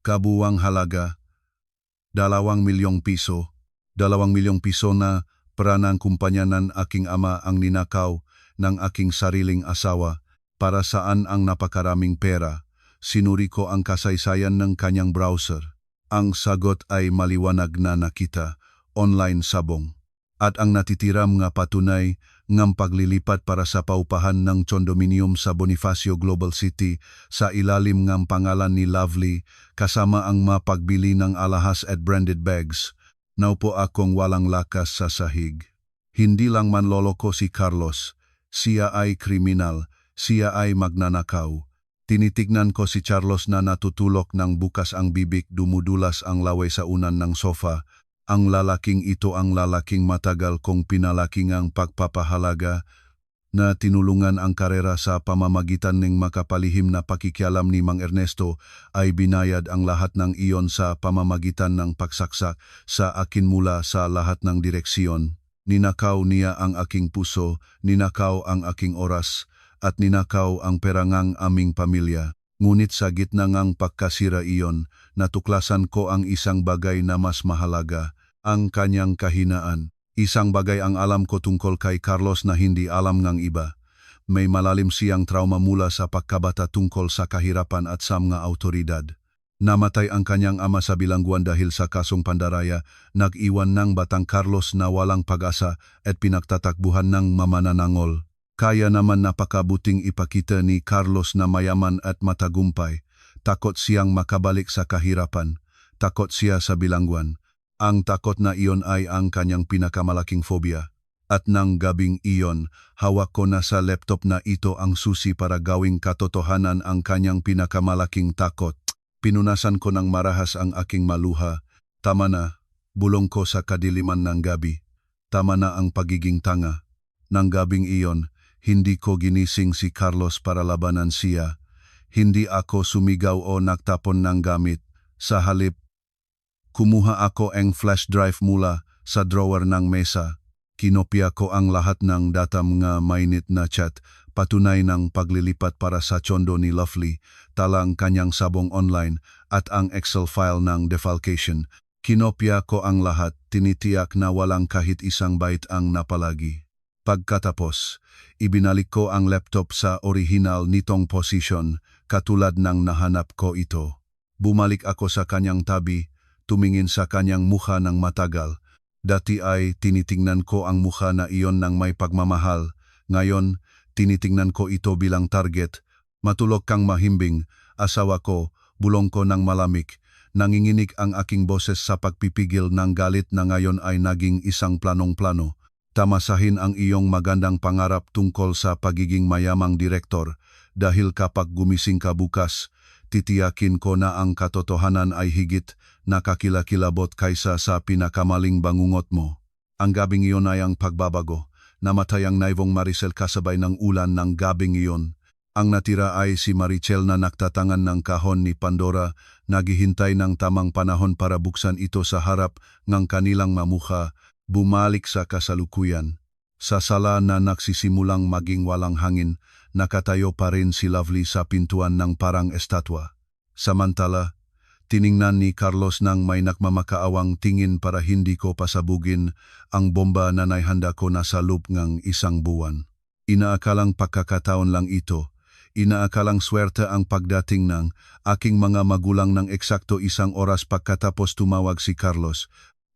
Kabuwang halaga, 2 milyong piso. 2 milyong piso na peranang kumpanya ng aking ama ang ninakaw ng aking sariling asawa. Para saan ang napakaraming pera? Sinuri ko ang kasaysayan ng kanyang browser. Ang sagot ay maliwanag na nakita, online sabong. At ang natitiram nga patunay ng paglilipat para sa paupahan ng condominium sa Bonifacio Global City sa ilalim ng pangalan ni Lovely kasama ang mapagbili ng alahas at branded bags. Naupo akong walang lakas sa sahig. Hindi lang manloloko si Carlos, siya ay kriminal, siya ay magnanakaw. Tinitignan ko si Carlos na natutulok ng bukas ang bibig, dumudulas ang laway sa unan ng sofa. Ang lalaking ito ang lalaking matagal kong pinalaki ng pagpapahalaga na tinulungan ang karera sa pamamagitan ng makapalihim na pakikialam ni Mang Ernesto ay binayad ang lahat ng iyon sa pamamagitan ng pagsaksak sa akin mula sa lahat ng direksyon. Ninakaw niya ang aking puso, ninakaw ang aking oras, at ninakaw ang perangang aming pamilya. Ngunit sa gitna ngang pagkasira iyon, natuklasan ko ang isang bagay na mas mahalaga, ang kanyang kahinaan. Isang bagay ang alam ko tungkol kay Carlos na hindi alam ng iba. May malalim siyang trauma mula sa pagkabata tungkol sa kahirapan at sa mga autoridad. Namatay ang kanyang ama sa bilangguan dahil sa kasong pandaraya, nag-iwan ng batang Carlos na walang pag-asa at pinagtatakbuhan ng mamananangol. Kaya naman napakabuting ipakita ni Carlos na mayaman at matagumpay. Takot siyang makabalik sa kahirapan. Takot siya sa bilangguan. Ang takot na iyon ay ang kanyang pinakamalaking fobia. At nang gabing iyon, hawak ko na sa laptop na ito ang susi para gawing katotohanan ang kanyang pinakamalaking takot. Pinunasan ko ng marahas ang aking maluha. Tama na, bulong ko sa kadiliman ng gabi. Tama na ang pagiging tanga. Nang gabing iyon, hindi ko ginising si Carlos para labanan siya. Hindi ako sumigaw o nagtapon ng gamit. Sa halip, kumuha ako ang flash drive mula sa drawer ng mesa. Kinopya ko ang lahat ng data nga mainit na chat, patunay ng paglilipat para sa tsondo ni Lovely, talang kanyang sabong online at ang Excel file ng defalcation. Kinopya ko ang lahat, tinitiyak na walang kahit isang byte ang napalagi. Pagkatapos, ibinalik ko ang laptop sa original nitong posisyon, katulad ng nahanap ko ito. Bumalik ako sa kanyang tabi, tumingin sa kanyang mukha ng matagal. Dati ay tinitingnan ko ang mukha na iyon ng may pagmamahal. Ngayon, tinitingnan ko ito bilang target. Matulog kang mahimbing, asawa ko, bulong ko ng malamig. Nanginginig ang aking boses sa pagpipigil ng galit na ngayon ay naging isang planong-plano. Tamasahin ang iyong magandang pangarap tungkol sa pagiging mayamang direktor, dahil kapag gumising ka bukas, titiyakin ko na ang katotohanan ay higit nakakilakilabot kaysa sa pinakamaling bangungot mo. Ang gabing iyon ay ang pagbabago. Namatay ang naivong Maricel kasabay ng ulan ng gabing iyon. Ang natira ay si Marichel na naktatangan ng kahon ni Pandora, naghihintay ng tamang panahon para buksan ito sa harap ng kanilang mamukha, bumalik sa kasalukuyan. Sa sala na nagsisimulang maging walang hangin, nakatayo pa rin si Lovely sa pintuan ng parang estatwa. Samantala, tiningnan ni Carlos ng may nakmamakaawang tingin para hindi ko pasabugin ang bomba na naihanda ko nasa loob ng isang buwan. Inaakalang pagkakataon lang ito. Inaakalang swerte ang pagdating ng aking mga magulang ng eksakto 1 oras pagkatapos tumawag si Carlos.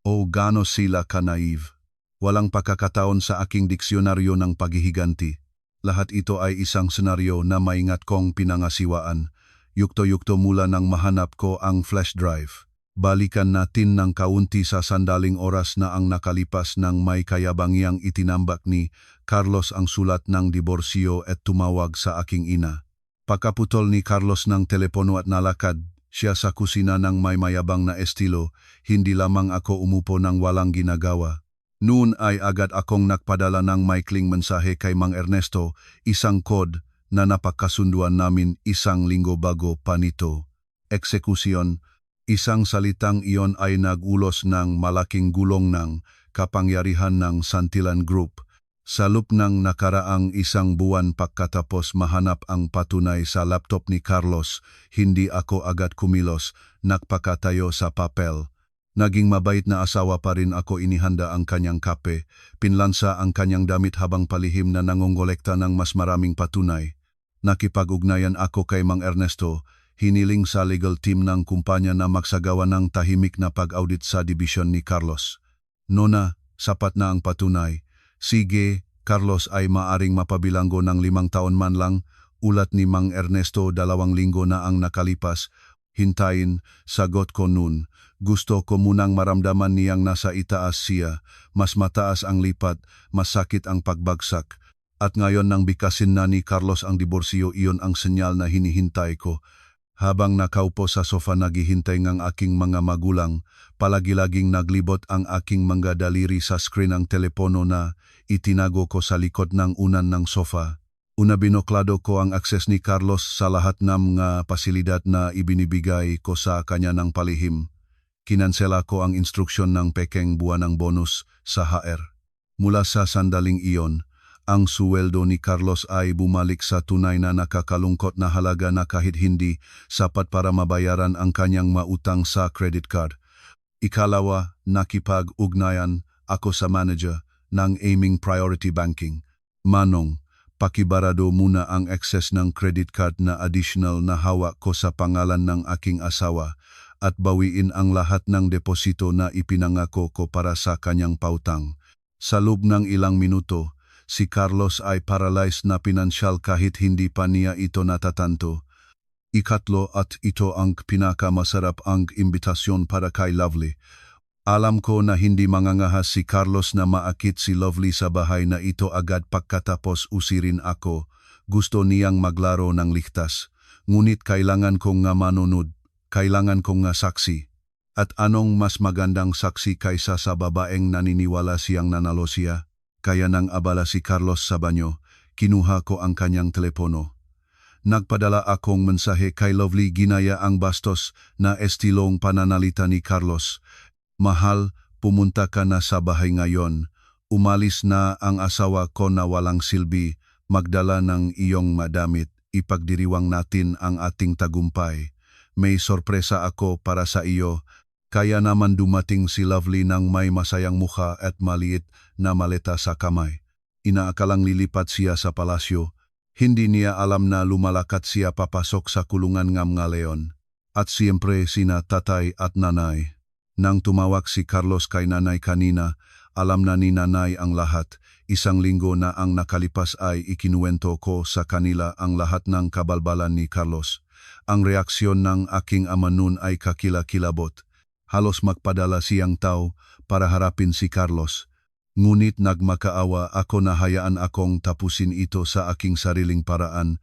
O gaano sila ka-naive. Walang pagkakataon sa aking diksyonaryo ng paghihiganti. Lahat ito ay isang senaryo na maingat kong pinangasiwaan. Yukto-yukto mula nang mahanap ko ang flash drive. Balikan natin ng kaunti sa sandaling oras na ang nakalipas ng may kayabangyang itinambak ni Carlos ang sulat ng diborsyo at tumawag sa aking ina. Pagkaputol ni Carlos ng telepono at nalakad siya sa kusina ng may mayabang na estilo, hindi lamang ako umupo ng walang ginagawa. Noon ay agad akong nagpadala ng maikling mensahe kay Mang Ernesto, isang code na napagkasunduan namin 1 linggo bago pa nito. Eksekusyon, isang salitang iyon ay nagulos ng malaking gulong ng kapangyarihan ng Santillan Group. Sa loob ng nakaraang 1 buwan pagkatapos mahanap ang patunay sa laptop ni Carlos, hindi ako agad kumilos, nagpakatayo sa papel. Naging mabait na asawa pa rin ako, inihanda ang kanyang kape, pinlansa ang kanyang damit habang palihim na nangongolekta ng mas maraming patunay. Nakipag-ugnayan ako kay Mang Ernesto, hiniling sa legal team ng kumpanya na magsagawa ng tahimik na pag-audit sa dibisyon ni Carlos. Nona, sapat na ang patunay. Sige, Carlos ay maaring mapabilanggo ng 5 taon man lang, ulat ni Mang Ernesto. 2 linggo na ang nakalipas. Hintayin, sagot ko noon. Gusto ko munang maramdaman niyang nasa itaas siya, mas mataas ang lipat, mas sakit ang pagbagsak. At ngayon nang bikasin na ni Carlos ang diborsyo, iyon ang senyal na hinihintay ko. Habang nakaupo sa sofa naghihintay ng aking mga magulang, palagi-laging naglibot ang aking mga daliri sa screen ng telepono na itinago ko sa likod ng unan ng sofa. Una binoklado ko ang akses ni Carlos sa lahat ng mga pasilidad na ibinibigay ko sa kanya ng palihim. Kinansela ko ang instruksyon ng pekeng buwanang bonus sa HR. Mula sa sandaling iyon, Ang suweldo ni Carlos ay bumalik sa tunay na nakakalungkot na halaga na kahit hindi sapat para mabayaran ang kanyang mautang sa credit card. Ikalawa, nakipag-ugnayan ako sa manager ng Aiming Priority Banking. Manong, pakibarado muna ang excess ng credit card na additional na hawak ko sa pangalan ng aking asawa at bawiin ang lahat ng deposito na ipinangako ko para sa kanyang pautang. Sa loob ng ilang minuto, si Carlos ay paralyzed na pinansyal kahit hindi pa niya ito natatanto. Ikatlo, at ito ang pinakamasarap ang imbitasyon para kay Lovely. Alam ko na hindi mangangahas si Carlos na maakit si Lovely sa bahay na ito agad pagkatapos usirin ako. Gusto niyang maglaro ng ligtas. Ngunit kailangan kong nga manunod, kailangan kong nga saksi. At anong mas magandang saksi kaysa sa babaeng naniniwala siyang nanalo siya? Kaya nang abala si Carlos sa banyo, kinuha ko ang kanyang telepono. Nagpadala akong mensahe kay Lovely ginaya ang bastos na estilong pananalita ni Carlos. Mahal, pumunta ka na sa bahay ngayon. Umalis na ang asawa ko na walang silbi, magdala ng iyong madamit, ipagdiriwang natin ang ating tagumpay. May sorpresa ako para sa iyo. Kaya naman dumating si Lovely ng may masayang mukha at maliit na maleta sa kamay. Inaakalang lilipat siya sa palasyo. Hindi niya alam na lumalakat siya papasok sa kulungan ng mga leon. At siyempre sina tatay at nanay. Nang tumawag si Carlos kay nanay kanina, alam na ni nanay ang lahat. Isang linggo na ang nakalipas ay ikinuwento ko sa kanila ang lahat ng kabalbalan ni Carlos. Ang reaksyon ng aking ama nun ay kakilakilabot. Halos magpadala siyang tao para harapin si Carlos. Ngunit nagmakaawa ako na hayaan akong tapusin ito sa aking sariling paraan.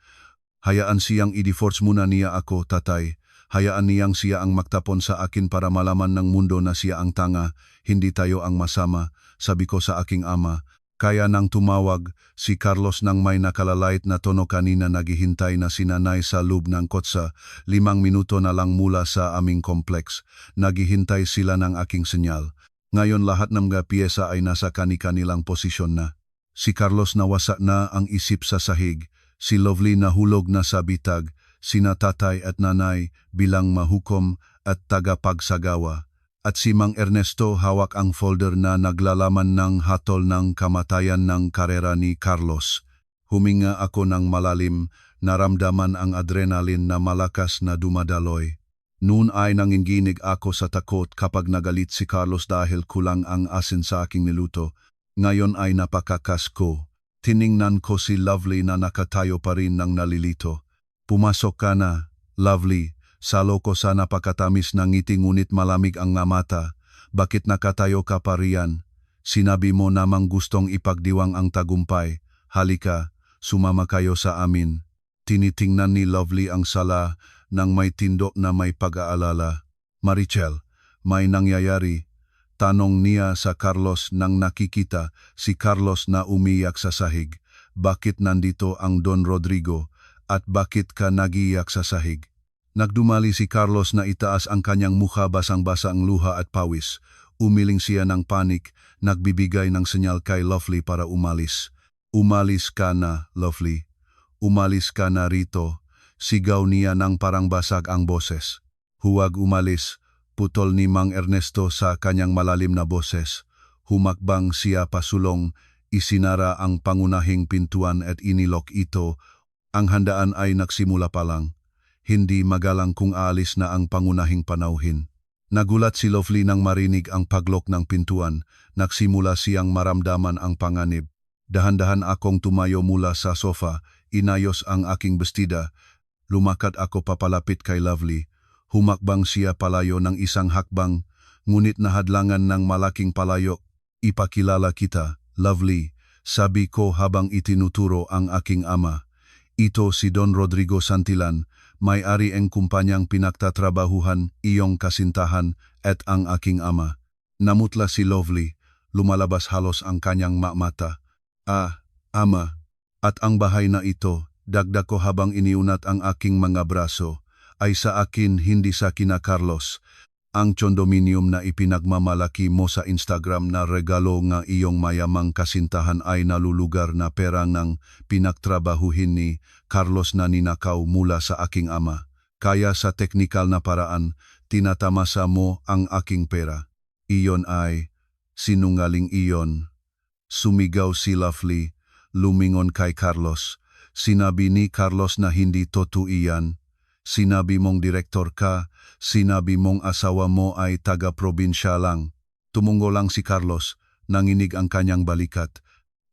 Hayaan siyang i-divorce muna niya ako, tatay. Hayaan niyang siya ang magtapon sa akin para malaman ng mundo na siya ang tanga, hindi tayo ang masama, sabi ko sa aking ama. Kaya nang tumawag si Carlos nang may nakalalait na tono kanina naghihintay na si nanay sa loob ng kotsa, 5 minuto na lang mula sa aming kompleks. Naghihintay sila ng aking senyal. Ngayon lahat ng mga piyesa ay nasa kani-kanilang posisyon na. Si Carlos nawasak na ang isip sa sahig, si Lovely nahulog na sa bitag, sina tatay at nanay bilang mahukom at tagapagsagawa. At si Mang Ernesto hawak ang folder na naglalaman ng hatol ng kamatayan ng karera ni Carlos. Huminga ako ng malalim, naramdaman ang adrenaline na malakas na dumadaloy. Noon ay nanginginig ako sa takot kapag nagalit si Carlos dahil kulang ang asin sa aking niluto. Ngayon ay napakakas ko. Tiningnan ko si Lovely na nakatayo pa rin ng nalilito. Pumasok ka na, Lovely. Salo ko sa napakatamis ng ngiti ngunit malamig ang nga mata. Bakit nakatayo ka pa riyan? Sinabi mo namang gustong ipagdiwang ang tagumpay. Halika, sumama kayo sa amin. Tinitingnan ni Lovely ang sala nang may tindok na may pag-aalala. Marichel, may nangyayari. Tanong niya sa Carlos nang nakikita si Carlos na umiyak sa sahig. Bakit nandito ang Don Rodrigo at bakit ka nagiyak sa sahig? Nagdumali si Carlos na itaas ang kanyang mukha basang-basa ang luha at pawis. Umiling siya ng panik, nagbibigay ng senyal kay Lovely para umalis. Umalis ka na, Lovely. Umalis ka na rito. Sigaw niya nang parang basag ang boses. Huwag umalis, putol ni Mang Ernesto sa kanyang malalim na boses. Humakbang siya pasulong, isinara ang pangunahing pintuan at inilok ito. Ang handaan ay nagsimula pa lang. Hindi magalang kung aalis na ang pangunahing panauhin. Nagulat si Lovely nang marinig ang paglok ng pintuan. Nagsimula siyang maramdaman ang panganib. Dahan-dahan akong tumayo mula sa sofa, inayos ang aking bestida. Lumakad ako papalapit kay Lovely. Humakbang siya palayo ng isang hakbang, ngunit nahadlangan ng malaking palayo. Ipakilala kita, Lovely, sabi ko habang itinuturo ang aking ama. Ito si Don Rodrigo Santillan, may-ari ang kumpanyang pinagtatrabahuhan, iyong kasintahan at ang aking ama. Namutla si Lovely, lumalabas halos ang kanyang mata. Ama, at ang bahay na ito, dagdag ko habang iniunat ang aking mga braso, ay sa akin hindi sa kina Carlos. Ang condominium na ipinagmamalaki mo sa Instagram na regalo nga iyong mayamang kasintahan ay nalulugar na pera ng pinagtrabahuhin ni Carlos na ninakaw mula sa aking ama. Kaya sa teknikal na paraan, tinatamasa mo ang aking pera. Iyon ay sinungaling iyon. Sumigaw si Lovely, lumingon kay Carlos. Sinabi ni Carlos na hindi totoo iyan. Sinabi mong direktor ka, sinabi mong asawa mo ay taga-probinsya lang. Tumungo lang si Carlos, nanginig ang kanyang balikat.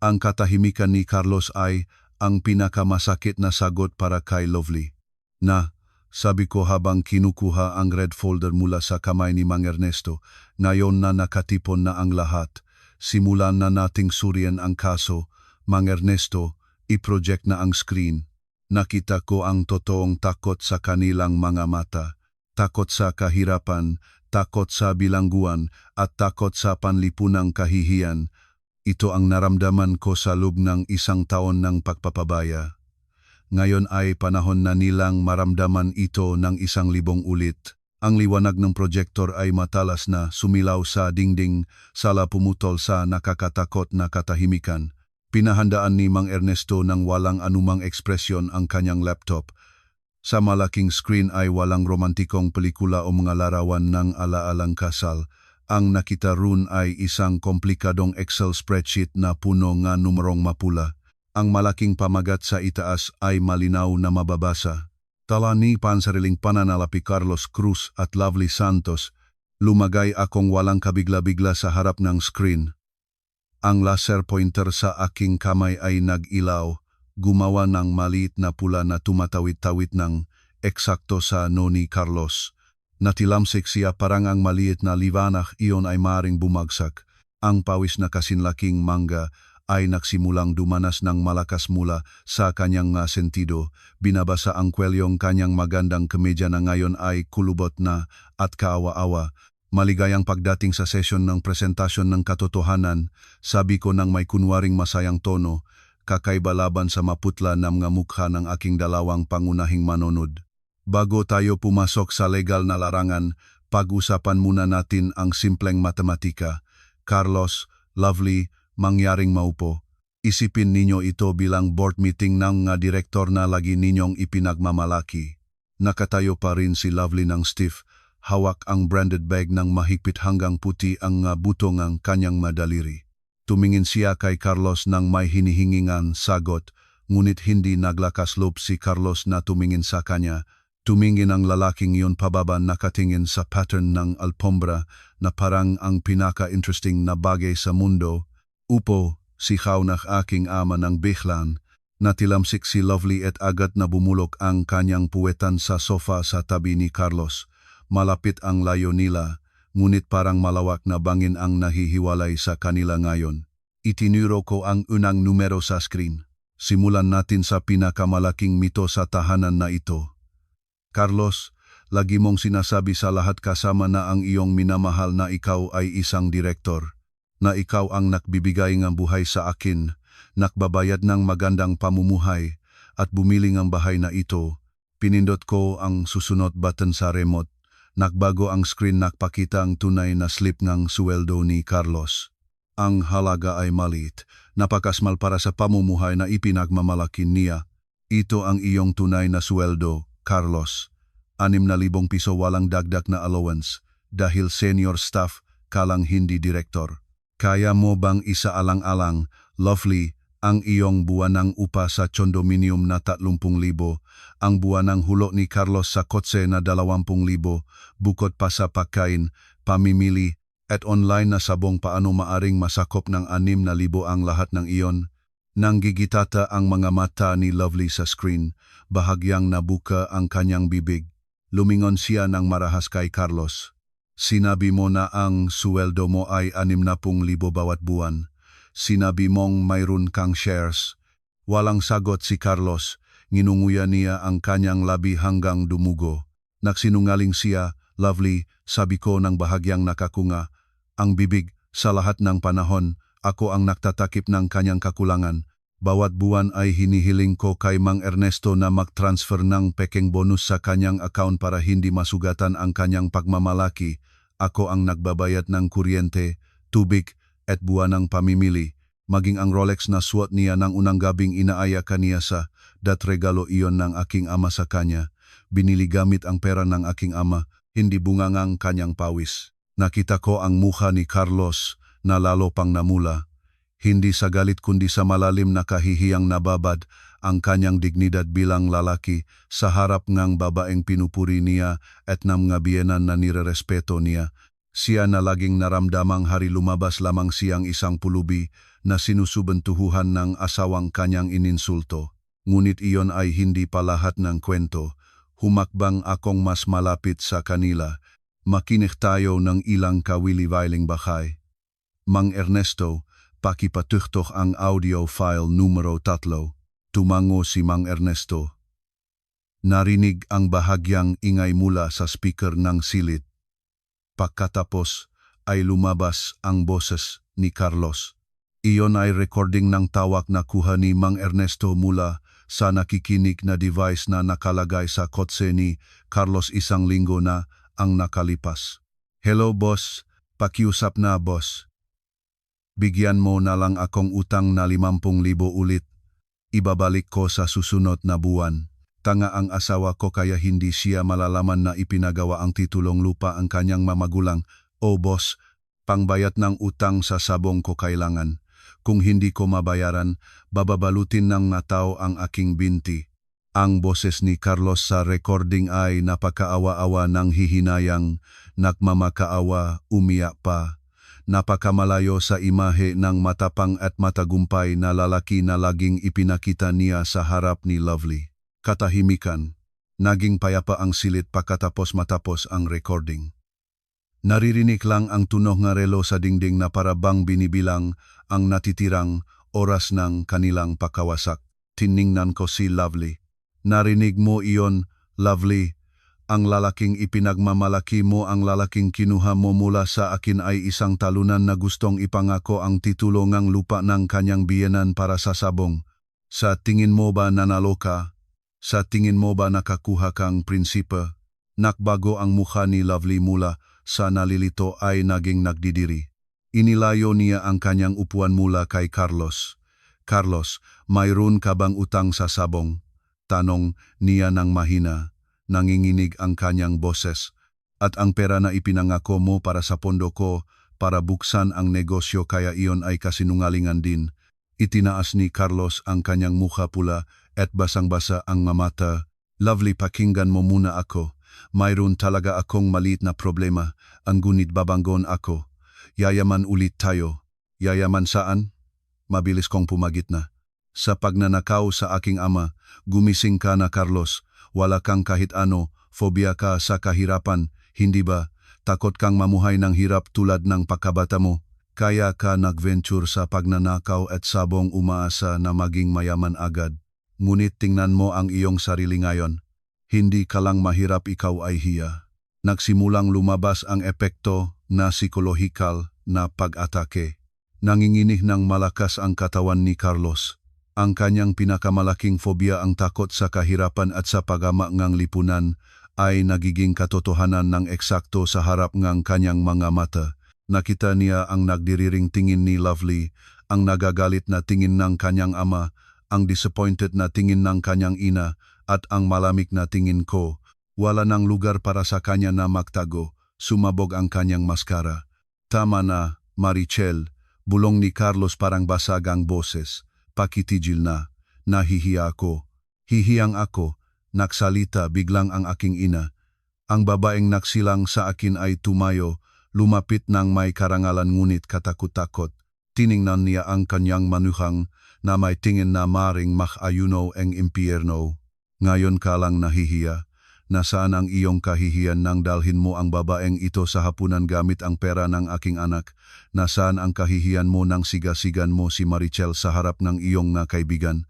Ang katahimikan ni Carlos ay ang pinakamasakit na sagot para kay Lovely. Na, sabi ko habang kinukuha ang red folder mula sa kamay ni Mang Ernesto, ngayon na nakatipon na ang lahat. Simulan na nating surian ang kaso, Mang Ernesto, i-project na ang screen. Nakita ko ang totoong takot sa kanilang mga mata. Takot sa kahirapan, takot sa bilangguan, at takot sa panlipunang kahihiyan. Ito ang naramdaman ko sa loob ng 1 taon ng pagpapabaya. Ngayon ay panahon na nilang maramdaman ito ng 1,000 ulit. Ang liwanag ng projektor ay matalas na sumilaw sa dingding, sala pumutol sa nakakatakot na katahimikan. Pinahandaan ni Mang Ernesto ng walang anumang ekspresyon ang kanyang laptop. Sa malaking screen ay walang romantikong pelikula o mga larawan ng alaalang kasal. Ang nakita roon ay isang komplikadong Excel spreadsheet na puno nga numerong mapula. Ang malaking pamagat sa itaas ay malinaw na mababasa. Tala ni pansariling pananalapi Carlos Cruz at Lovely Santos, lumagay akong walang kabigla-bigla sa harap ng screen. Ang laser pointer sa aking kamay ay nag-ilaw, gumawa ng maliit na pula na tumatawid-tawid ng eksakto sa noo ni Carlos. Natilamsik siya parang ang maliit na liwanag iyon ay maring bumagsak. Ang pawis na kasinlaking mangga ay nagsimulang dumanas ng malakas mula sa kanyang sentido. Binabasa ang kwelyong kanyang magandang kemeja na ngayon ay kulubot na at kaawa-awa. Maligayang pagdating sa sesyon ng presentasyon ng katotohanan, sabi ko ng may kunwaring masayang tono, kakaiba laban sa maputla na mga mukha ng aking dalawang pangunahing manonod. Bago tayo pumasok sa legal na larangan, pag-usapan muna natin ang simpleng matematika. Carlos, Lovely, mangyaring maupo. Isipin ninyo ito bilang board meeting ng nga direktor na lagi ninyong ipinagmamalaki. Nakatayo pa rin si Lovely ng stiff, hawak ang branded bag ng mahigpit hanggang puti ang butong ang kanyang madaliri. Tumingin siya kay Carlos ng may hinihingingan sagot, ngunit hindi naglakas loob si Carlos na tumingin sa kanya. Tumingin ang lalaking yun pababa nakatingin sa pattern ng alpombra na parang ang pinaka-interesting na bagay sa mundo. Upo, sigaw ng aking ama ng biglan. Natilamsik si Lovely at agad na bumulok ang kanyang puwetan sa sofa sa tabi ni Carlos. Malapit ang layo nila, ngunit parang malawak na bangin ang nahihiwalay sa kanila ngayon. Itinuro ko ang unang numero sa screen. Simulan natin sa pinakamalaking mito sa tahanan na ito. Carlos, lagi mong sinasabi sa lahat kasama na ang iyong minamahal na ikaw ay isang direktor. Na ikaw ang nakbibigay ng buhay sa akin, nakbabayad ng magandang pamumuhay, at bumili ng bahay na ito. Pinindot ko ang susunod button sa remote. Nakbago ang screen nakpakita ang tunay na slip ng suweldo ni Carlos. Ang halaga ay maliit, napakasmal para sa pamumuhay na ipinagmamalaki niya. Ito ang iyong tunay na suweldo, Carlos. 6,000 piso walang dagdag na allowance, dahil senior staff ka lang hindi direktor. Kaya mo bang isaalang-alang, Lovely, ang iyong buwanang upa sa condominium na 30,000, ang buwanang hulo ni Carlos sa kotse na 20,000, bukod pa sa pagkain, pamimili, at online na sabong paano maaring masakop ng 6,000 ang lahat ng iyon? Nanggigitata ang mga mata ni Lovely sa screen, bahagyang nabuka ang kanyang bibig. Lumingon siya ng marahas kay Carlos. Sinabi mo na ang suweldo mo ay 60,000 bawat buwan. Sinabi mong mayroon kang shares. Walang sagot si Carlos. Nginunguya niya ang kanyang labi hanggang dumugo. Nagsinungaling siya, Lovely, sabi ko ng bahagyang nakakunga. Ang bibig, sa lahat ng panahon, ako ang nagtatakip ng kanyang kakulangan. Bawat buwan ay hinihiling ko kay Mang Ernesto na mag-transfer ng pekeng bonus sa kanyang account para hindi masugatan ang kanyang pagmamalaki. Ako ang nagbabayad ng kuryente, tubig at buwanang pamimili. Maging ang Rolex na suot niya ng unang gabing inaaya kaniya sa regalo iyon ng aking ama sa kanya. Binili gamit ang pera ng aking ama, hindi bungangang kanyang pawis. Nakita ko ang mukha ni Carlos na lalo pang namula. Hindi sa galit kundi sa malalim na kahihiyang nababad ang kanyang dignidad bilang lalaki sa harap ng babaeng pinupuri niya at ng mga biyenan na nirerespeto niya. Siya na laging naramdamang hari lumabas lamang siyang isang pulubi na sinusubentuhuhan ng asawang kanyang ininsulto. Ngunit iyon ay hindi pa lahat ng kwento. Humakbang akong mas malapit sa kanila. Makinig tayo ng ilang kawili-wiling bakay. Mang Ernesto, pakipatuhtok ang audio file numero 3. Tumango si Mang Ernesto. Narinig ang bahagyang ingay mula sa speaker ng silid. Pagkatapos ay lumabas ang boses ni Carlos. Iyon ay recording ng tawag na kuha ni Mang Ernesto mula sa nakikinig na device na nakalagay sa kotse ni Carlos isang linggo na ang nakalipas. Hello boss, pakiusap na boss. Bigyan mo na lang akong utang na 50,000 ulit. Ibabalik ko sa susunod na buwan. Tanga ang asawa ko kaya hindi siya malalaman na ipinagawa ang titulong lupa ang kanyang mamagulang. O boss, pangbayat ng utang sa sabong ko kailangan. Kung hindi ko mabayaran, bababalutin ng tao ang aking binti. Ang boses ni Carlos sa recording ay napakaawa-awa ng hihinayang, nagmamakaawa, umiyak pa. Napakamalayo sa imahe ng matapang at matagumpay na lalaki na laging ipinakita niya sa harap ni Lovely. Katahimikan. Naging payapa ang silid matapos ang recording. Naririnig lang ang tunog ng relo sa dingding na para bang binibilang ang natitirang oras ng kanilang pagkawasak. Tiningnan ko si Lovely. Narinig mo iyon, Lovely? Ang lalaking ipinagmamalaki mo, ang lalaking kinuha mo mula sa akin ay isang talunan na gustong ipangako ang titulo ng lupa ng kanyang biyenan para sa sabong. Sa tingin mo ba nanalo ka? Sa tingin mo ba nakakuha kang prinsipe? Nakbago ang mukha ni Lovely mula sa nalilito ay naging nagdidiri. Inilayo niya ang kanyang upuan mula kay Carlos. Carlos, mayroon ka bang utang sa sabong? Tanong niya ng mahina. Nanginginig ang kanyang boses. At ang pera na ipinangako mo para sa pondo ko para buksan ang negosyo kaya iyon ay kasinungalingan din. Itinaas ni Carlos ang kanyang mukha pula at basang-basa ang mata. Lovely, pakinggan mo muna ako. Mayroon talaga akong maliit na problema. Ang gunit babanggon ako. Yayaman ulit tayo. Yayaman saan? Mabilis kong pumagit na. Sa pagnanakaw sa aking ama, gumising ka na Carlos. Wala kang kahit ano, phobia ka sa kahirapan, hindi ba? Takot kang mamuhay ng hirap tulad ng pagkabata mo. Kaya ka nag-venture sa pagnanakaw at sabong umaasa na maging mayaman agad. Ngunit tingnan mo ang iyong sarili ngayon. Hindi ka lang mahirap, ikaw ay hiya. Nagsimulang lumabas ang epekto na psikolohikal na pag-atake. Nanginginig ng malakas ang katawan ni Carlos. Ang kanyang pinakamalaking fobia, ang takot sa kahirapan at sa pagama ng lipunan, ay nagiging katotohanan ng eksakto sa harap ng kanyang mga mata. Nakita niya ang nagdiriring tingin ni Lovely, ang nagagalit na tingin ng kanyang ama, ang disappointed na tingin ng kanyang ina, at ang malamig na tingin ko. Wala nang lugar para sa kanya na magtago. Sumabog ang kanyang maskara. Tama na, Marichel, bulong ni Carlos parang basag ang boses. Pakitigil na. Nahihiya ako. Hihiyang ako. Nagsalita biglang ang aking ina. Ang babaeng nagsilang sa akin ay tumayo, lumapit ng may karangalan ngunit katakot-takot. Tiningnan niya ang kanyang manuhang na may tingin na maring makayuno ang impyerno. Ngayon ka lang nahihiya. Nasaan ang iyong kahihiyan nang dalhin mo ang babaeng ito sa hapunan gamit ang pera ng aking anak? Nasaan ang kahihiyan mo nang sigasigan mo si Marichel sa harap ng iyong kaibigan?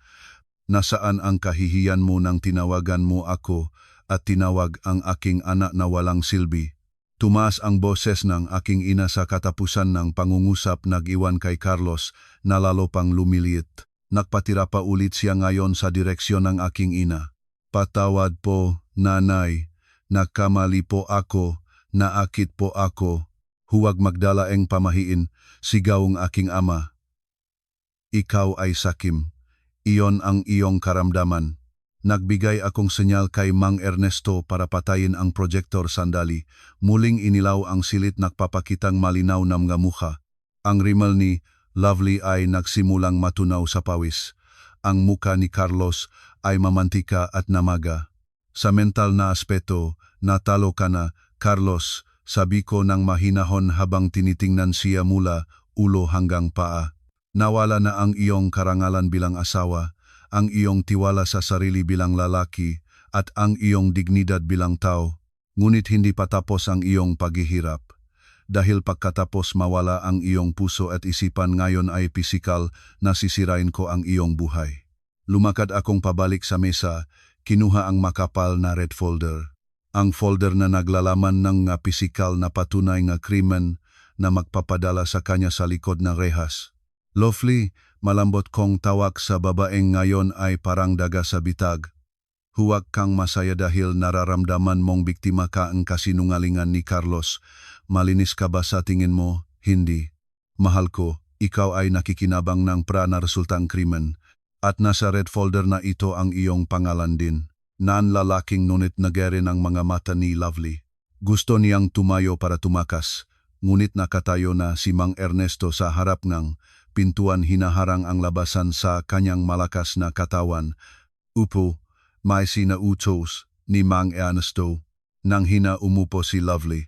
Nasaan ang kahihiyan mo nang tinawagan mo ako at tinawag ang aking anak na walang silbi? Tumaas ang boses ng aking ina sa katapusan ng pangungusap, nag-iwan kay Carlos na lalo pang lumiliit. Nagpatira pa ulit siya ngayon sa direksyon ng aking ina. Patawad po, nanay. Nagkamali po ako. Naakit po ako. Huwag magdalaeng pamahiin, sigaw ang aking ama. Ikaw ay sakim. Iyon ang iyong karamdaman. Nagbigay akong senyal kay Mang Ernesto para patayin ang projector sandali. Muling inilaw ang silit nagpapakitang malinaw na mga mukha. Ang rimel ni Lovely ay nagsimulang matunaw sa pawis. Ang muka ni Carlos ay mamantika at namaga. Sa mental na aspeto, natalo ka na, Carlos, sabi ko ng mahinahon habang tinitingnan siya mula ulo hanggang paa. Nawala na ang iyong karangalan bilang asawa, ang iyong tiwala sa sarili bilang lalaki, at ang iyong dignidad bilang tao. Ngunit hindi pa tapos ang iyong paghihirap. Dahil pagkatapos mawala ang iyong puso at isipan ngayon ay pisikal na sisirain ko ang iyong buhay. Lumakad akong pabalik sa mesa, kinuha ang makapal na red folder. Ang folder na naglalaman ng pisikal na patunay ng krimen na magpapadala sa kanya sa likod ng rehas. Lovely, malambot kong tawag sa babaeng ngayon ay parang daga sa bitag. Huwag kang masaya dahil nararamdaman mong biktima ka ang kasinungalingan ni Carlos. Malinis ka ba sa tingin mo? Hindi. Mahal ko, ikaw ay nakikinabang ng na resultang krimen. At nasa red folder na ito ang iyong pangalan din. Nanlalaking ngunit nagere ng mga mata ni Lovely. Gusto niyang tumayo para tumakas. Ngunit nakatayo na si Mang Ernesto sa harap ng pintuan, hinaharang ang labasan sa kanyang malakas na katawan. Upo, may sinautos ni Mang Ernesto. Nang umupo si Lovely.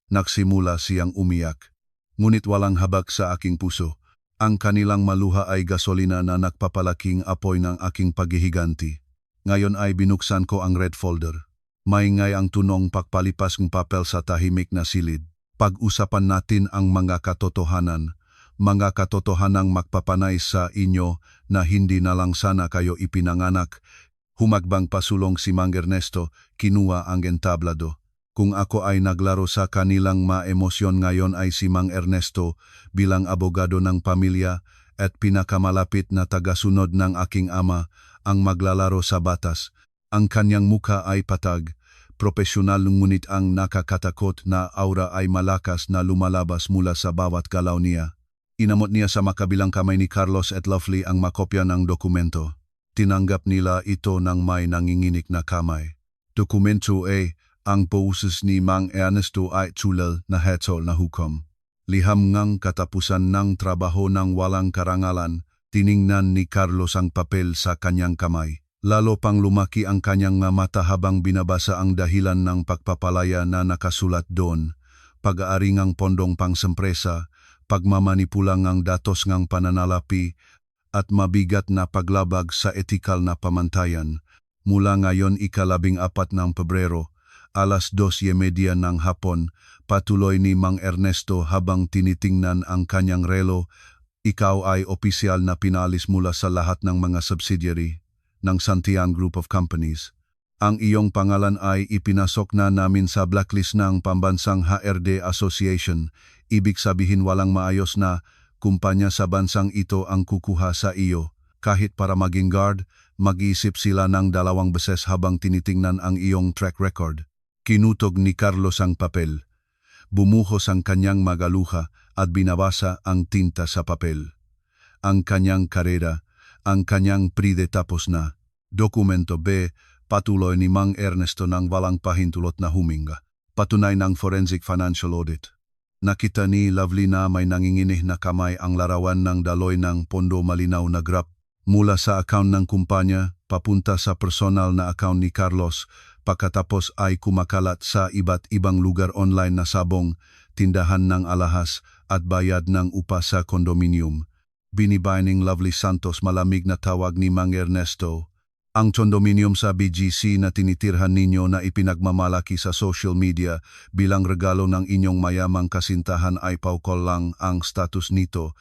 Nagsimula siyang umiyak. Ngunit walang habag sa aking puso. Ang kanilang maluha ay gasolina na nagpapalaking apoy ng aking paghihiganti. Ngayon ay binuksan ko ang red folder. Maingay ang tunong pagpalipas ng papel sa tahimik na silid. Pag-usapan natin ang mga katotohanan magpapanay sa inyo na hindi na lang sana kayo ipinanganak. Humagbang pasulong si Mang Ernesto, kinuha ang entablado. Kung ako ay naglaro sa kanilang emosyon ngayon ay si Mang Ernesto bilang abogado ng pamilya at pinakamalapit na tagasunod ng aking ama ang maglalaro sa batas. Ang kanyang mukha ay patag, profesional ngunit ang nakakatakot na aura ay malakas na lumalabas mula sa bawat galaw niya. Inamot niya sa makabilang kamay ni Carlos at Lovely ang makopya ng dokumento. Tinanggap nila ito ng may nanginginig na kamay. Dokumento ang boses ni Mang Ernesto ay tulad na hetol na hukom. Liham ngang katapusan ng trabaho ng walang karangalan, tiningnan ni Carlos ang papel sa kanyang kamay. Lalo pang lumaki ang kanyang mata habang binabasa ang dahilan ng pagpapalaya na nakasulat doon. Pag-aari ngang pondong pangsempresa, pagmamanipula ngang datos ngang pananalapi, at mabigat na paglabag sa etikal na pamantayan. Mula ngayon 14 ng Pebrero, alas 12:30 ng hapon, patuloy ni Mang Ernesto habang tinitingnan ang kanyang relo, ikaw ay opisyal na pinalis mula sa lahat ng mga subsidiary ng Santian Group of Companies. Ang iyong pangalan ay ipinasok na namin sa blacklist ng Pambansang HRD Association. Ibig sabihin walang maayos na kumpanya sa bansang ito ang kukuha sa iyo. Kahit para maging guard, mag-iisip sila ng 2 beses habang tinitingnan ang iyong track record. Kinutog ni Carlos ang papel. Bumuhos ang kanyang magaluha at binabasa ang tinta sa papel. Ang kanyang karera, ang kanyang pride tapos na. Dokumento B, patuloy ni Mang Ernesto ng walang pahintulot na huminga. Patunay ng forensic financial audit. Nakita ni Lovely na may nanginginih na kamay ang larawan ng daloy ng pondo malinaw na graph mula sa account ng kumpanya papunta sa personal na account ni Carlos. Pagkatapos ay kumakalat sa iba't ibang lugar online na sabong, tindahan ng alahas at bayad ng upa sa kondominium. Binibay ng Lovely Santos malamig na tawag ni Mang Ernesto. Ang kondominium sa BGC na tinitirhan ninyo na ipinagmamalaki sa social media bilang regalo ng inyong mayamang kasintahan ay paukol lang ang status nito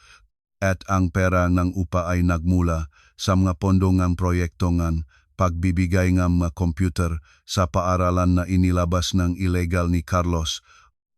at ang pera ng upa ay nagmula sa mga pondo ng proyekto ng pagbibigay ng mga computer sa paaralan na inilabas ng illegal ni Carlos.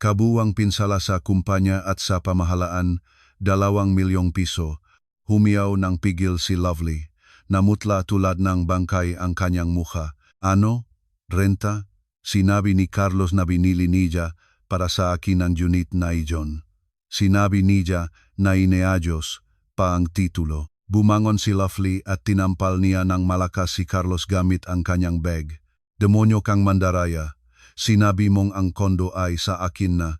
Kabuwang pinsala sa kumpanya at sa pamahalaan, 2 milyong piso. Humiyaw ng pigil si Lovely. Namutla tulad ng bangkay ang kanyang mukha. Ano? Renta? Sinabi ni Carlos na binili niya para sa akin ang unit na iyon. Sinabi niya na ineadyos pa ang titulo. Bumangon si Lovely at tinampal niya ng malakas si Carlos gamit ang kanyang bag. Demonyo kang mandaraya. Sinabi mong ang kondo ay sa akin na.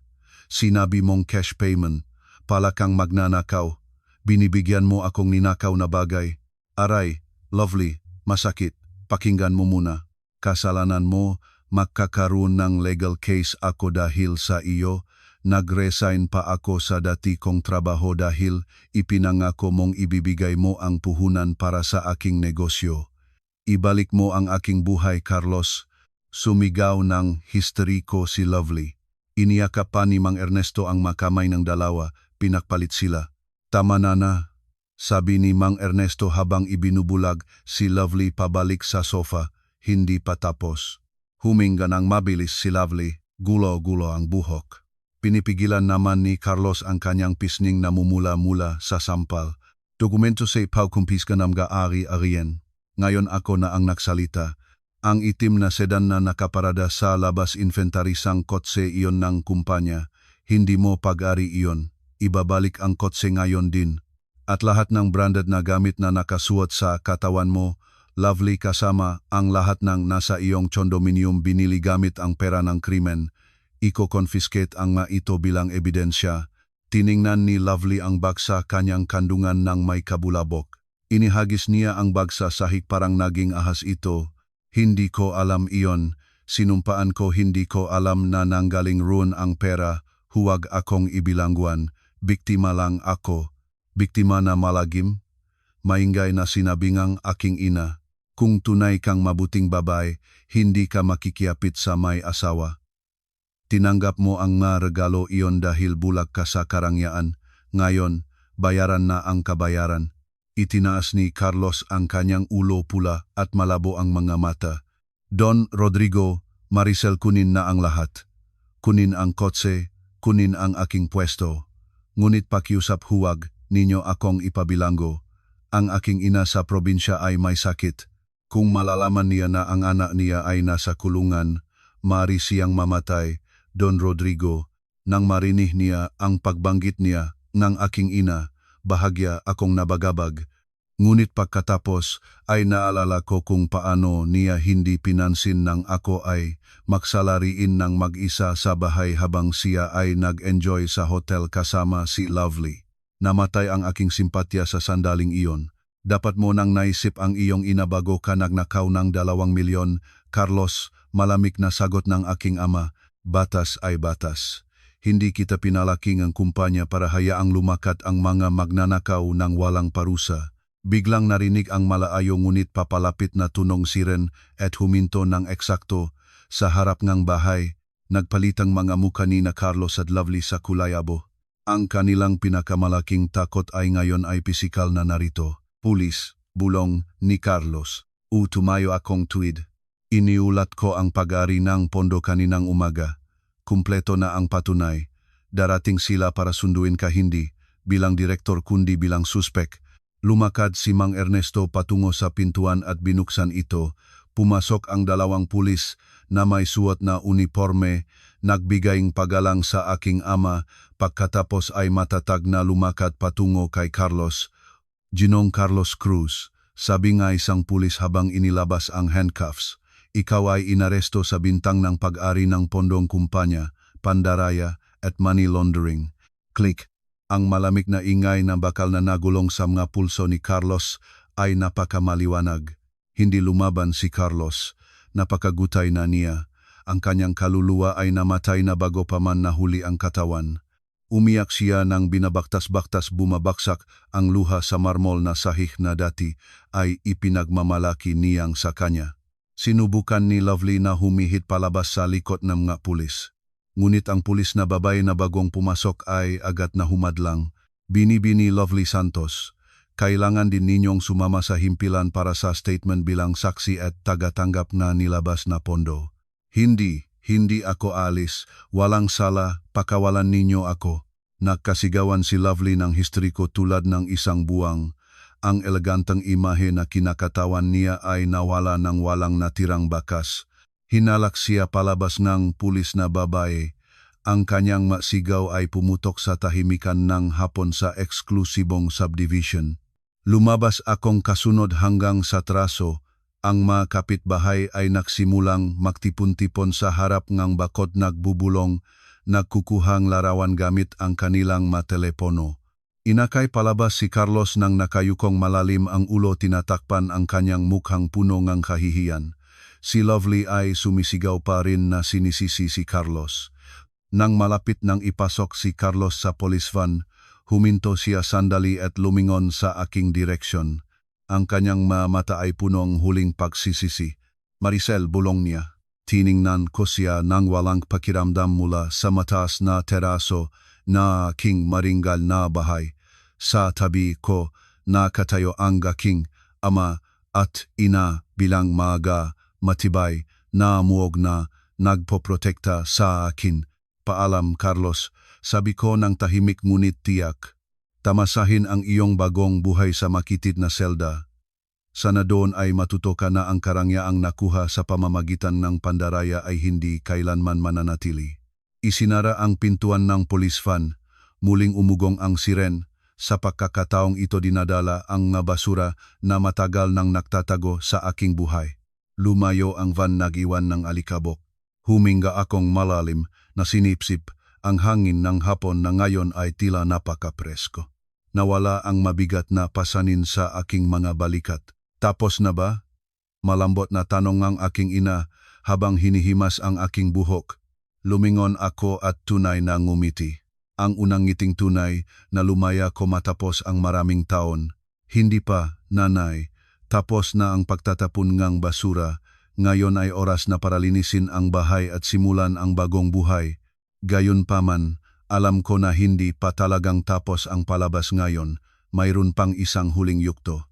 Sinabi mong cash payment. Pala kang magnanakaw. Binibigyan mo akong ninakaw na bagay. Aray, Lovely, masakit. Pakinggan mo muna. Kasalanan mo, magkakaroon ng legal case ako dahil sa iyo. Nag-resign pa ako sa dati kong trabaho dahil ipinangako mong ibibigay mo ang puhunan para sa aking negosyo. Ibalik mo ang aking buhay, Carlos. Sumigaw ng histeriko si Lovely. Iniyakap pa ni Mang Ernesto ang makamay ng dalawa, pinakpalit sila. Tama na, sabi ni Mang Ernesto habang ibinubulag si Lovely pabalik sa sofa, hindi pa tapos. Huminga ng mabilis si Lovely, gulo-gulo ang buhok. Pinipigilan naman ni Carlos ang kanyang pisning na mumula-mula sa sampal. Dokumento sa pagkumpiska ng gaari-arian. Ngayon ako na ang nagsalita. Ang itim na sedan na nakaparada sa labas inventory sang kotse iyon ng kumpanya. Hindi mo pag-ari iyon. Ibabalik ang kotse ngayon din. At lahat ng branded na gamit na nakasuot sa katawan mo, Lovely kasama ang lahat ng nasa iyong condominium binili gamit ang pera ng krimen. Iko-confiscate ang mga ito bilang ebidensya. Tiningnan ni Lovely ang bag sa kanyang kandungan ng may kabulabok. Inihagis niya ang bag sa sahig parang naging ahas ito. Hindi ko alam iyon. Sinumpaan ko hindi ko alam na nanggaling roon ang pera. Huwag akong ibilangguan. Biktima lang ako. Biktima na malagim. Maingay na sinabingang aking ina. Kung tunay kang mabuting babae, hindi ka makikiapit sa may asawa. Tinanggap mo ang mga regalo iyon dahil bulag ka sa karangyaan. Ngayon, bayaran na ang kabayaran. Itinaas ni Carlos ang kanyang ulo pula at malabo ang mga mata. Don Rodrigo, Maricel, kunin na ang lahat. Kunin ang kotse, kunin ang aking pwesto. Ngunit pakiusap huwag ninyo akong ipabilanggo. Ang aking ina sa probinsya ay may sakit. Kung malalaman niya na ang anak niya ay nasa kulungan, maaari siyang mamatay. Don Rodrigo, nang marinig niya ang pagbanggit niya ng aking ina, bahagya akong nabagabag. Ngunit pagkatapos ay naalala ko kung paano niya hindi pinansin nang ako ay magsalariin ng mag-isa sa bahay habang siya ay nag-enjoy sa hotel kasama si Lovely. Namatay ang aking simpatya sa sandaling iyon. Dapat mo nang naisip ang iyong ina bago ka nagnakaw ng 2 milyon. Carlos, malamig na sagot ng aking ama. Batas ay batas. Hindi kita pinalaking ang kumpanya para hayaang lumakat ang mga magnanakaw ng walang parusa. Biglang narinig ang malaayo ngunit papalapit na tunong siren at huminto ng eksakto sa harap ng bahay. Nagpalitang mga mukha ni na Carlos at Lovely sa kulayabo. Ang kanilang pinakamalaking takot ay ngayon ay pisikal na narito. Pulis, bulong ni Carlos. Tumayo akong tuwid. Iniulat ko ang pag-ari ng pondo kaninang umaga. Kumpleto na ang patunay. Darating sila para sunduin ka hindi bilang direktor kundi bilang suspek. Lumakad si Mang Ernesto patungo sa pintuan at binuksan ito. Pumasok ang 2 pulis na may suot na uniforme, nagbigayng pagalang sa aking ama, pagkatapos ay matatag na lumakad patungo kay Carlos. Ginong Carlos Cruz, sabi nga isang pulis habang inilabas ang handcuffs. Ikaw ay inaresto sa bintang ng pag-ari ng pondong kumpanya, pandaraya at money laundering. Click. Ang malamig na ingay na bakal na nagulong sa mga pulso ni Carlos ay napakamaliwanag. Hindi lumaban si Carlos. Napakagutay na niya. Ang kanyang kaluluwa ay namatay na bago pa man nahuli ang katawan. Umiyak siya nang binabaktas-baktas bumabaksak ang luha sa marmol na sahig na dati ay ipinagmamalaki niyang sa kanya. Sinubukan ni Lovely na humihit palabas sa likod ng mga pulis. Ngunit ang pulis na babae na bagong pumasok ay agad na humadlang. Binibini Lovely Santos, kailangan din ninyong sumama sa himpilan para sa statement bilang saksi at tagatanggap na nilabas na pondo. Hindi ako alis, walang sala, pakawalan ninyo ako. Nagkasigawan si Lovely ng histeriko tulad ng isang buwang. Ang elegantang imahe na kinakatawan niya ay nawala ng walang natirang bakas. Hinalak siya palabas ng pulis na babae. Ang kanyang masigaw ay pumutok sa tahimikan ng hapon sa eksklusibong subdivision. Lumabas akong kasunod hanggang sa traso. Ang mga kapitbahay ay nagsimulang magtipon-tipon sa harap ng bakod nagbubulong, nagkukuhang larawan gamit ang kanilang matelepono. Inakay palabas si Carlos nang nakayukong malalim ang ulo, tinatakpan ang kanyang mukhang puno ng kahihiyan. Si Lovely ay sumisigaw pa rin na sinisisi si Carlos. Nang malapit nang ipasok si Carlos sa police van, huminto siya sandali at lumingon sa aking direksyon. Ang kanyang mata ay punong huling pagsisisi. Maricel, bulong niya. Tiningnan ko siya nang walang pakiramdam mula sa mataas na teraso na aking maringgal na bahay. Sa tabi ko nakatayo ang aking ama at ina bilang maga, matibay na muog na nagpoprotekta sa akin. Paalam, Carlos, sabi ko ng tahimik ngunit tiyak. Tamasahin ang iyong bagong buhay sa makitid na selda. Sana doon ay matuto ka na ang karangyaang nakuha sa pamamagitan ng pandaraya ay hindi kailanman mananatili. Isinara ang pintuan ng police van. Muling umugong ang siren. Sa pagkakataong ito dinadala ang basura na matagal nang nagtatago sa aking buhay. Lumayo ang van, nag-iwan ng alikabok. Huminga akong malalim na sinipsip ang hangin ng hapon na ngayon ay tila napakapresko. Nawala ang mabigat na pasanin sa aking mga balikat. Tapos na ba? Malambot na tanong ng aking ina habang hinihimas ang aking buhok. Lumingon ako at tunay na ngumiti. Ang unang ngiting tunay na lumaya ko matapos ang maraming taon. Hindi pa, nanay. Tapos na ang pagtatapon ng basura. Ngayon ay oras na para linisin ang bahay at simulan ang bagong buhay. Gayunpaman, alam ko na hindi pa talagang tapos ang palabas ngayon. Mayroon pang isang huling yugto.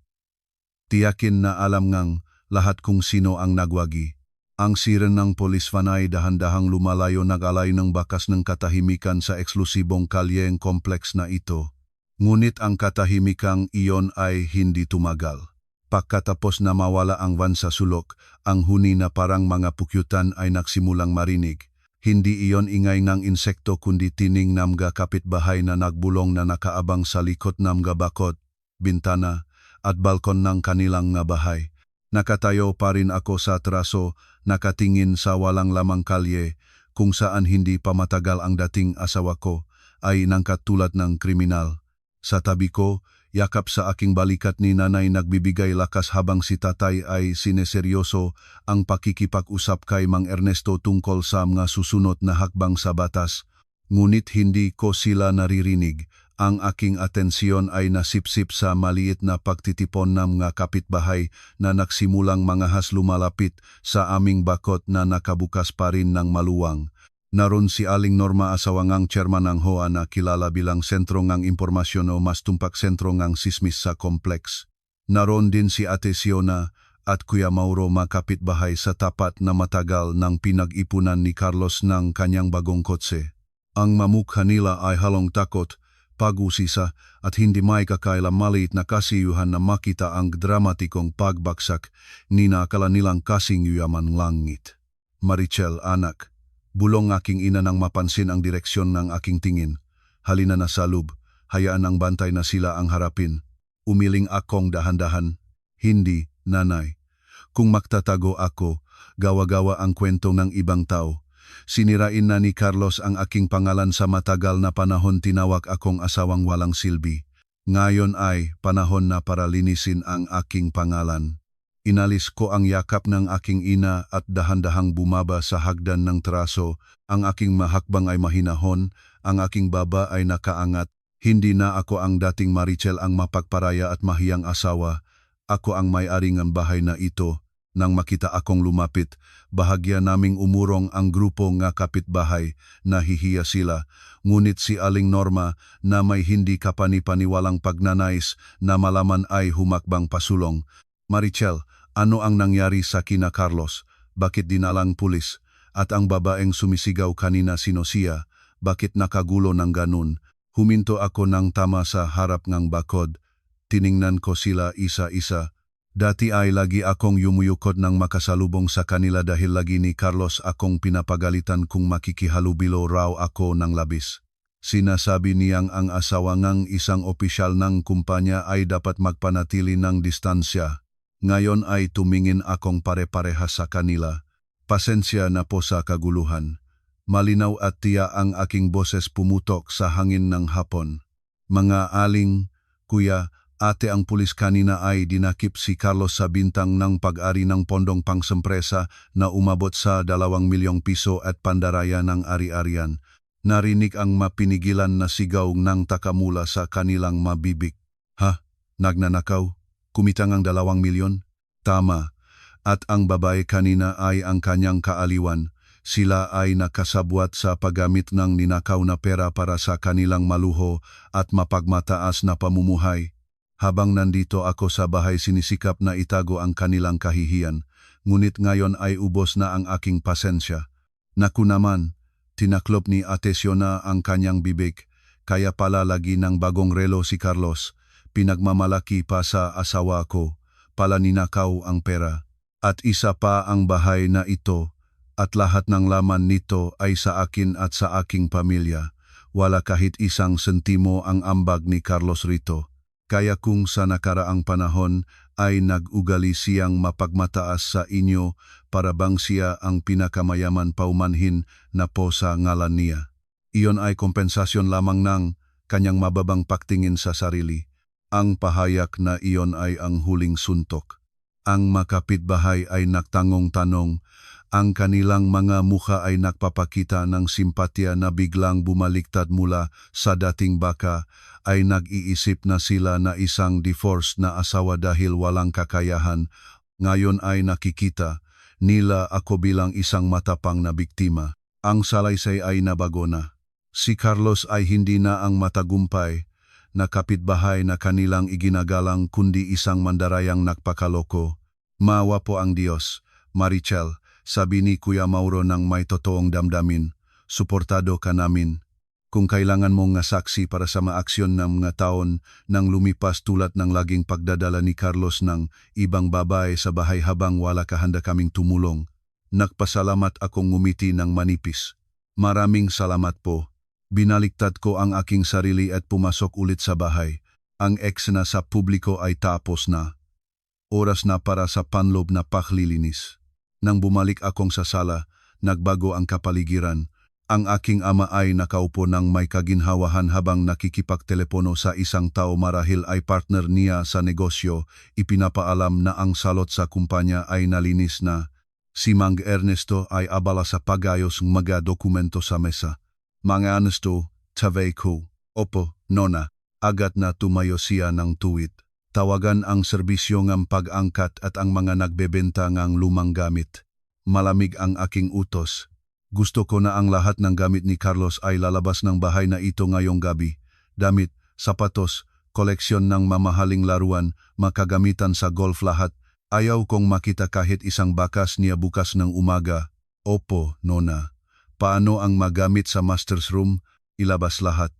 Tiyakin na alam ngang lahat kung sino ang nagwagi. Ang siren ng police van ay dahan-dahang lumalayo, nag-alay ng bakas ng katahimikan sa eksklusibong kalyeng kompleks na ito. Ngunit ang katahimikang iyon ay hindi tumagal. Pagkatapos na mawala ang van sa sulok, ang huni na parang mga pukyutan ay nagsimulang marinig. Hindi iyon ingay ng insekto kundi tining ng mga kapitbahay na nagbulong na nakaabang sa likod ng mga bakod, bintana at balkon ng kanilang bahay. Nakatayo pa rin ako sa traso, nakatingin sa walang lamang kalye, kung saan hindi pa matagal ang dating asawa ko ay nangkatulad ng kriminal. Sa tabi ko, yakap sa aking balikat ni nanay nagbibigay lakas habang si tatay ay sineseryoso ang pakikipag-usap kay Mang Ernesto tungkol sa mga susunod na hakbang sa batas. Ngunit hindi ko sila naririnig. Ang aking atensyon ay nasipsip sa maliit na pagtitipon ng mga kapitbahay na nagsimulang mangahas lumalapit sa aming bakod na nakabukas pa rin ng maluwang. Naroon si Aling Norma, asawa ng chairman ng HOA na kilala bilang sentro ng impormasyon o mas tumpak sentro ng sismis sa kompleks. Naroon din si Ate Siona at Kuya Mauro, mga kapitbahay sa tapat na matagal ng pinag-ipunan ni Carlos ng kanyang bagong kotse. Ang mamukha nila ay halong takot, pag-usisa at hindi may kakaila maliit na kasiyuhan na makita ang dramatikong pagbaksak ni nakala nilang kasing yuyaman langit. Maricel, anak, bulong aking ina nang mapansin ang direksyon ng aking tingin. Halina na sa loob, hayaan ang bantay na sila ang harapin. Umiling akong dahan-dahan. Hindi, nanay. Kung magtatago ako, gawa-gawa ang kwento ng ibang tao. Sinirain na ni Carlos ang aking pangalan sa matagal na panahon, tinawag akong asawang walang silbi. Ngayon ay panahon na para linisin ang aking pangalan. Inalis ko ang yakap ng aking ina at dahan-dahang bumaba sa hagdan ng traso. Ang aking mahakbang ay mahinahon, ang aking baba ay nakaangat. Hindi na ako ang dating Maricel ang mapagparaya at mahiyang asawa. Ako ang may-ari ng bahay na ito. Nang makita akong lumapit, bahagya naming umurong ang grupo ng kapitbahay, nahihiya sila. Ngunit si Aling Norma na may hindi kapani-paniwalang pagnanais na malaman ay humakbang pasulong. Maricel, ano ang nangyari sa kina Carlos? Bakit dinalang pulis? At ang babaeng sumisigaw kanina, sino siya? Bakit nakagulo ng ganun? Huminto ako ng tama sa harap ng bakod. tiningnan ko sila isa-isa. Dati ay lagi akong yumuyukod ng makasalubong sa kanila dahil lagi ni Carlos akong pinapagalitan kung makikihalubilo raw ako ng labis. Sinasabi niyang ang asawa ngang isang opisyal ng kumpanya ay dapat magpanatili ng distansya. Ngayon ay tumingin akong pare-pareha sa kanila. Pasensya na po sa kaguluhan. Malinaw at tiya ang aking boses pumutok sa hangin ng hapon. Mga aling, kuya, ate, ang pulis kanina ay dinakip si Carlos sa bintang ng pag-ari ng pondong pangsempresa na umabot sa 2 milyong piso at pandaraya ng ari-arian. Narinig ang mapinigilan na sigaw ng takamula sa kanilang mabibig. Ha? Nagnanakaw? Kumitang ang 2 milyon? Tama. At ang babae kanina ay ang kanyang kaaliwan. Sila ay nakasabwat sa paggamit ng ninakaw na pera para sa kanilang maluho at mapagmataas na pamumuhay. Habang nandito ako sa bahay, sinisikap na itago ang kanilang kahihiyan, ngunit ngayon ay ubos na ang aking pasensya. Naku naman, tinaklop ni Ate Siona ang kanyang bibig, kaya pala lagi ng bagong relo si Carlos. Pinagmamalaki pa sa asawa ko, pala ninakaw ang pera. At isa pa ang bahay na ito, at lahat ng laman nito ay sa akin at sa aking pamilya. Wala kahit isang sentimo ang ambag ni Carlos rito. Kaya kung sa nakaraang panahon ay nag-ugali siyang mapagmataas sa inyo para bang siya ang pinakamayaman paumanhin na po sa ngalan niya. Iyon ay kompensasyon lamang ng kanyang mababang pagtingin sa sarili. Ang pahayak na iyon ay ang huling suntok. Ang makapitbahay ay nagtangong-tanong. Ang kanilang mga mukha ay nagpapakita ng simpatya na biglang bumaliktad mula sa dating baka, ay nag-iisip na sila na isang divorce na asawa dahil walang kakayahan. Ngayon ay nakikita nila ako bilang isang matapang na biktima. Ang salaysay ay nabago na. Si Carlos ay hindi na ang matagumpay na kapitbahay na kanilang iginagalang kundi isang mandarayang nagpakaloko. Maawa po ang Diyos, Marichel. Sabi ni Kuya Mauro ng may totoong damdamin, suportado ka namin. Kung kailangan mong nga saksi para sa maaksyon ng mga taon nang lumipas tulad ng laging pagdadala ni Carlos ng ibang babae sa bahay habang wala kahanda kaming tumulong. Nagpasalamat akong ngumiti ng manipis. Maraming salamat po. Binaliktad ko ang aking sarili at pumasok ulit sa bahay. Ang eksena sa publiko ay tapos na. Oras na para sa panlob na paglilinis. Nang bumalik akong sa sala, nagbago ang kapaligiran. Ang aking ama ay nakaupo ng may kaginhawahan habang nakikipagtelepono sa isang tao, marahil ay partner niya sa negosyo. Ipinapaalam na ang salot sa kumpanya ay nalinis na. Si Mang Ernesto ay abala sa pagayos ng mga dokumento sa mesa. Mang Ernesto, tawag ko. Opo, nona. Agad na tumayo siya ng tuwid. Tawagan ang serbisyo ng pag-angkat at ang mga nagbebenta ng lumang gamit. Malamig ang aking utos. Gusto ko na ang lahat ng gamit ni Carlos ay lalabas ng bahay na ito ngayong gabi. Damit, sapatos, koleksyon ng mamahaling laruan, makagamitan sa golf, lahat. Ayaw kong makita kahit isang bakas niya bukas ng umaga. Opo, nona. Paano ang magamit sa master's room? Ilabas lahat.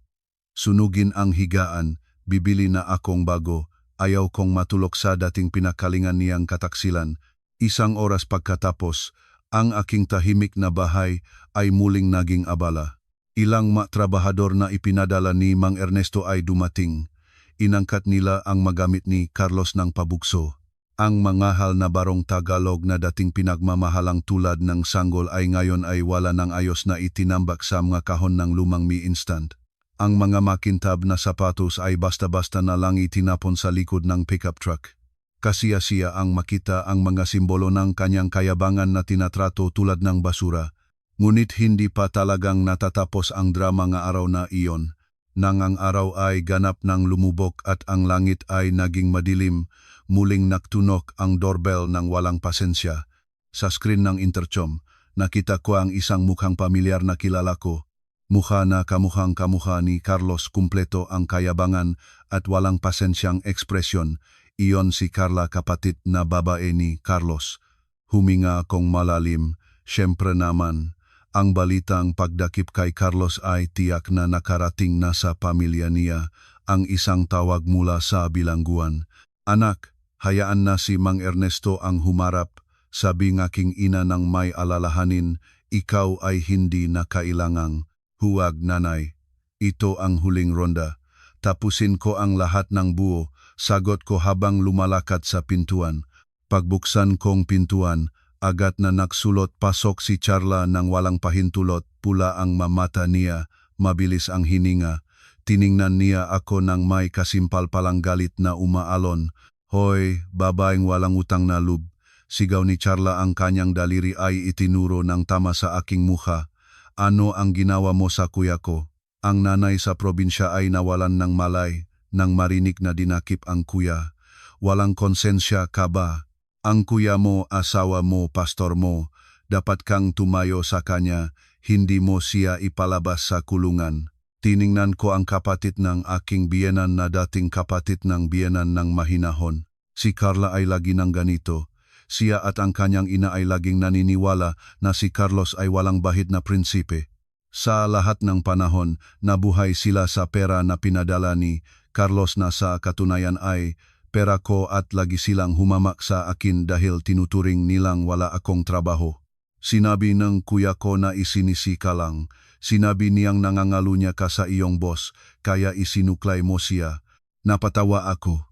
Sunugin ang higaan, bibili na akong bago. Ayaw kong matulog sa dating pinakalingan niyang kataksilan. Isang oras pagkatapos, ang aking tahimik na bahay ay muling naging abala. Ilang trabahador na ipinadala ni Mang Ernesto ay dumating. Inangkat nila ang magamit ni Carlos ng pabugso. Ang mangahal na barong Tagalog na dating pinagmamahalang tulad ng sanggol ay ngayon ay wala ng ayos na itinambak sa mga kahon ng lumang Mi Instant. Ang mga makintab na sapatos ay basta-basta na lang itinapon sa likod ng pickup truck. Kasiya-siya ang makita ang mga simbolo ng kanyang kayabangan na tinatrato tulad ng basura. Ngunit hindi pa talagang natatapos ang drama ng araw na iyon. Nang ang araw ay ganap ng lumubog at ang langit ay naging madilim, muling nagtunok ang doorbell ng walang pasensya. Sa screen ng intercom, nakita ko ang isang mukhang pamilyar na kilala ko. Mukha na kamukhang-kamukha ni Carlos, kumpleto ang kayabangan at walang pasensyang ekspresyon. Iyon si Carla, kapatid na babae ni Carlos. Huminga akong malalim. Siyempre naman, ang balitang pagdakip kay Carlos ay tiyak na nakarating na sa pamilya niya. ang isang tawag mula sa bilangguan. Anak, hayaan na si Mang Ernesto ang humarap, sabi ng aking ina ng may alalahanin, ikaw ay hindi na kailangang. Huwag nanay. Ito ang huling ronda. Tapusin ko ang lahat ng buo, sagot ko habang lumalakad sa pintuan. Pagbuksan kong pintuan, agad na nagsulot pasok si Charla ng walang pahintulot, pula ang mamata niya, mabilis ang hininga. Tiningnan niya ako ng may kasimpal-palang galit na umaalon. Hoy, babaeng walang utang na loob. Sigaw ni Charla, ang kanyang daliri ay itinuro ng tama sa aking mukha. Ano ang ginawa mo sa kuya ko? Ang nanay sa probinsya ay nawalan ng malay nang marinig na dinakip ang kuya. Walang konsensya ka ba? Ang kuya mo, asawa mo, pastor mo, dapat kang tumayo sa kanya, hindi mo siya ipalabas sa kulungan. Tiningnan ko ang kapatid ng aking biyenan na dating kapatid ng biyenan ng mahinahon. Si Carla ay lagi ng ganito. Siya at ang kanyang ina ay laging naniniwala na si Carlos ay walang bahid na prinsipe. Sa lahat ng panahon, nabuhay sila sa pera na pinadala ni Carlos na sa katunayan ay pera ko at lagi silang humamak sa akin dahil tinuturing nilang wala akong trabaho. Sinabi ng kuya ko na isinisi ka lang. Sinabi niyang nangangalunya ka sa iyong boss, kaya isinuklay mo siya. Napatawa ako.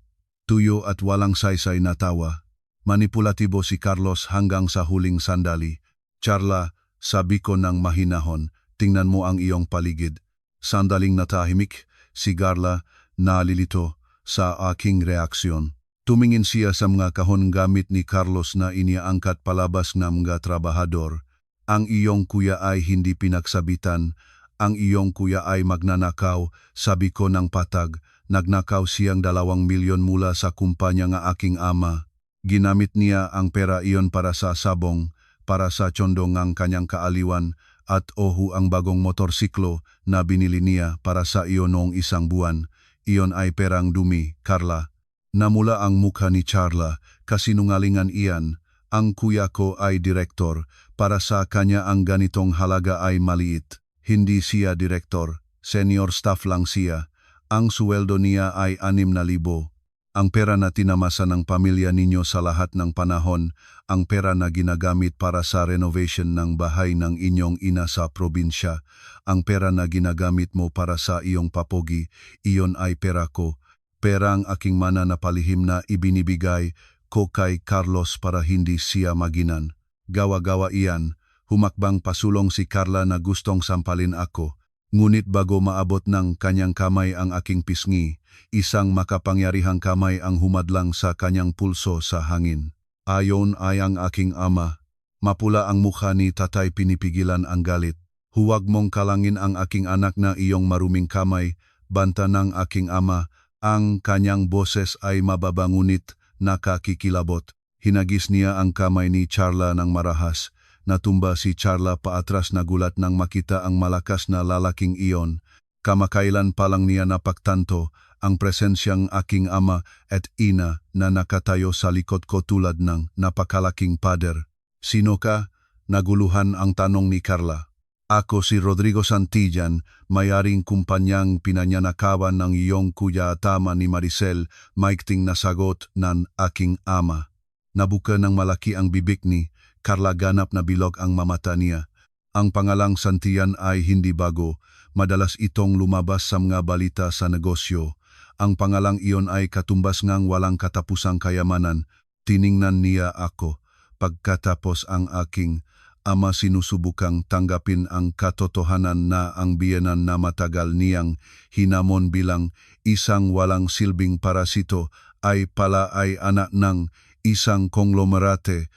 Tuyo at walang saysay na tawa. Manipulatibo si Carlos hanggang sa huling sandali. Charla, sabi ko ng mahinahon, tingnan mo ang iyong paligid. Sandaling natahimik, si Carla nalilito sa aking reaksyon. Tumingin siya sa mga kahon gamit ni Carlos na iniangkat palabas ng mga trabahador. Ang iyong kuya ay hindi pinagsabitan. Ang iyong kuya ay magnanakaw, sabi ko ng patag. Nagnakaw siyang 2 milyon mula sa kumpanya ng aking ama. Ginamit niya ang pera iyon para sa sabong, para sa tsondong ng kanyang kaaliwan, at ang bagong motorsiklo na binili niya para sa iyon noong 1 buwan. Iyon ay perang dumi, Carla. Namula ang mukha ni Charla, kasinungalingan iyan. Ang kuya ko ay direktor, para sa kanya ang ganitong halaga ay maliit. Hindi siya direktor, senior staff lang siya. Ang suweldo niya ay 6,000. Ang pera na tinamasa ng pamilya ninyo sa lahat ng panahon, ang pera na ginagamit para sa renovation ng bahay ng inyong ina sa probinsya, ang pera na ginagamit mo para sa iyong papogi, iyon ay pera ko. Perang aking mana na palihim na ibinibigay ko kay Carlos para hindi siya maginan. Gawa-gawa iyan, humakbang pasulong si Carla na gustong sampalin ako. Ngunit bago maabot ng kanyang kamay ang aking pisngi, isang makapangyarihang kamay ang humadlang sa kanyang pulso sa hangin. Ayon ay ang aking ama. Mapula ang mukha ni tatay, pinipigilan ang galit. Huwag mong kalangin ang aking anak na iyong maruming kamay, banta ng aking ama. Ang kanyang boses ay mababa ngunit nakakikilabot. Hinagis niya ang kamay ni Charla ng marahas. Natumba si Charla paatras na gulat nang makita ang malakas na lalaking iyon. Kamakailan pa lang niya napagtanto ang presensyang aking ama at ina na nakatayo sa likod ko tulad ng napakalaking pader. Sino ka? Naguluhan ang tanong ni Carla. Ako si Rodrigo Santillan, may-aring kumpanyang pinanyanakawan ng iyong kuya at ama ni Maricel, maikting na sagot ng aking ama. Nabuka ng malaki ang bibig ni Carla, ganap na bilog ang mamata niya. Ang pangalang Santillan ay hindi bago, madalas itong lumabas sa mga balita sa negosyo. Ang pangalang iyon ay katumbas ngang walang katapusang kayamanan. Tiningnan niya ako. Pagkatapos ang aking ama sinusubukang tanggapin ang katotohanan na ang biyenan na matagal niyang hinamon bilang isang walang silbing parasito ay pala ay anak ng isang konglomerate.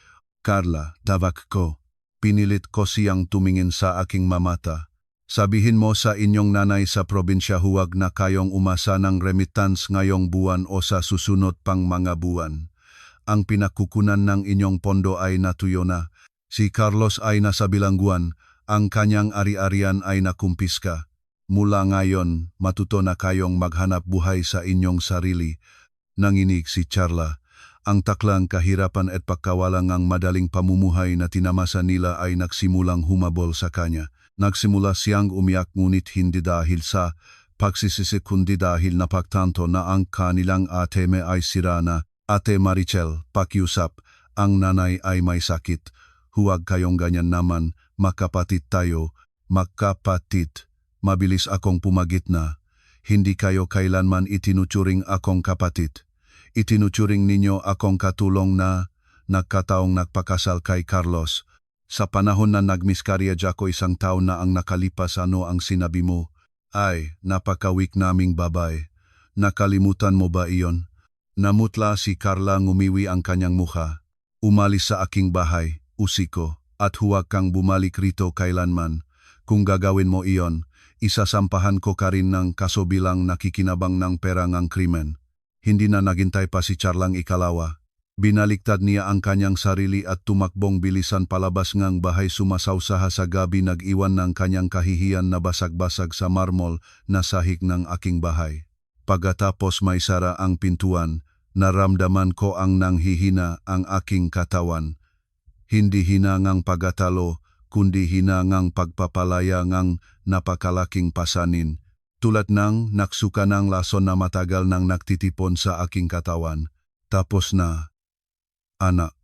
Carla, tawag ko. Pinilit ko siyang tumingin sa aking mamata. Sabihin mo sa inyong nanay sa probinsya huwag na kayong umasa ng remittance ngayong buwan o sa susunod pang mga buwan. Ang pinakukunan ng inyong pondo ay natuyo na. Si Carlos ay nasa bilangguan, ang kanyang ari-arian ay nakumpiska. Mula ngayon, matuto na kayong maghanap buhay sa inyong sarili. Nanginig si Charla. Ang taklang kahirapan at pagkawalang ang madaling pamumuhay na tinamasa nila ay nagsimulang humabol sa kanya. Nagsimula siyang umiyak ngunit hindi dahil sa pagsisisi kundi dahil napagtanto na ang kanilang ate may ay sira na. Ate Marichel, pakiusap, ang nanay ay may sakit. Huwag kayong ganyan naman, magkapatid tayo, magkapatid. Mabilis akong pumagit na. Hindi kayo kailanman itinuturing akong kapatid. Itinuturing ninyo akong katulong na nagkataong nagpakasal kay Carlos. Sa panahon na nagmiscarriage ako 1 taon na ang nakalipas, ano ang sinabi mo? Ay, napakawik naming babae. Nakalimutan mo ba iyon? Namutla si Carla, ngumiwi ang kanyang mukha. Umalis sa aking bahay, usiko, at huwag kang bumalik rito kailanman. Kung gagawin mo iyon, isasampahan ko ka rin ng kaso bilang nakikinabang ng pera ng krimen. Hindi na naghintay pa si Charlang ikalawa. Binaliktad niya ang kanyang sarili at tumakbong bilisan palabas ngang bahay. Sumasawsaha sa gabi, nag-iwan ng kanyang kahihiyan na basag-basag sa marmol na sahig ng aking bahay. Pagkatapos may sara ang pintuan, naramdaman ko ang nanghihina ang aking katawan. Hindi hinangang pagkatalo, kundi hinangang pagpapalaya ngang napakalaking pasanin. Tulad ng naksuka ng lason na matagal nang nagtitipon sa aking katawan. Tapos na. Anak,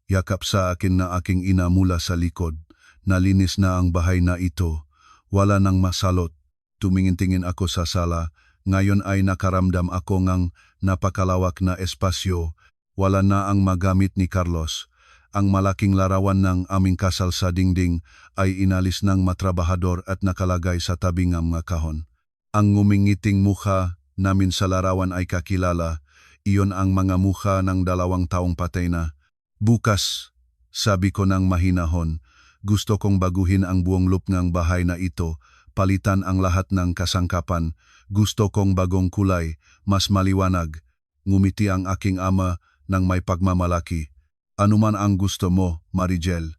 yakap sa akin na aking ina mula sa likod. Nalinis na ang bahay na ito. Wala nang masalot. Tumingin-tingin ako sa sala. Ngayon ay nakaramdam ako ngang napakalawak na espasyo. Wala na ang magamit ni Carlos. Ang malaking larawan ng aming kasal sa dingding ay inalis ng matrabahador at nakalagay sa tabi ng mga kahon. Ang ngumingiting mukha namin sa larawan ay kakilala. Iyon ang mga mukha ng 2 taong patay na. Bukas, sabi ko ng mahinahon, gusto kong baguhin ang buong loop ng bahay na ito, palitan ang lahat ng kasangkapan. Gusto kong bagong kulay, mas maliwanag. Ngumiti ang aking ama ng may pagmamalaki. Anuman ang gusto mo, Marichel.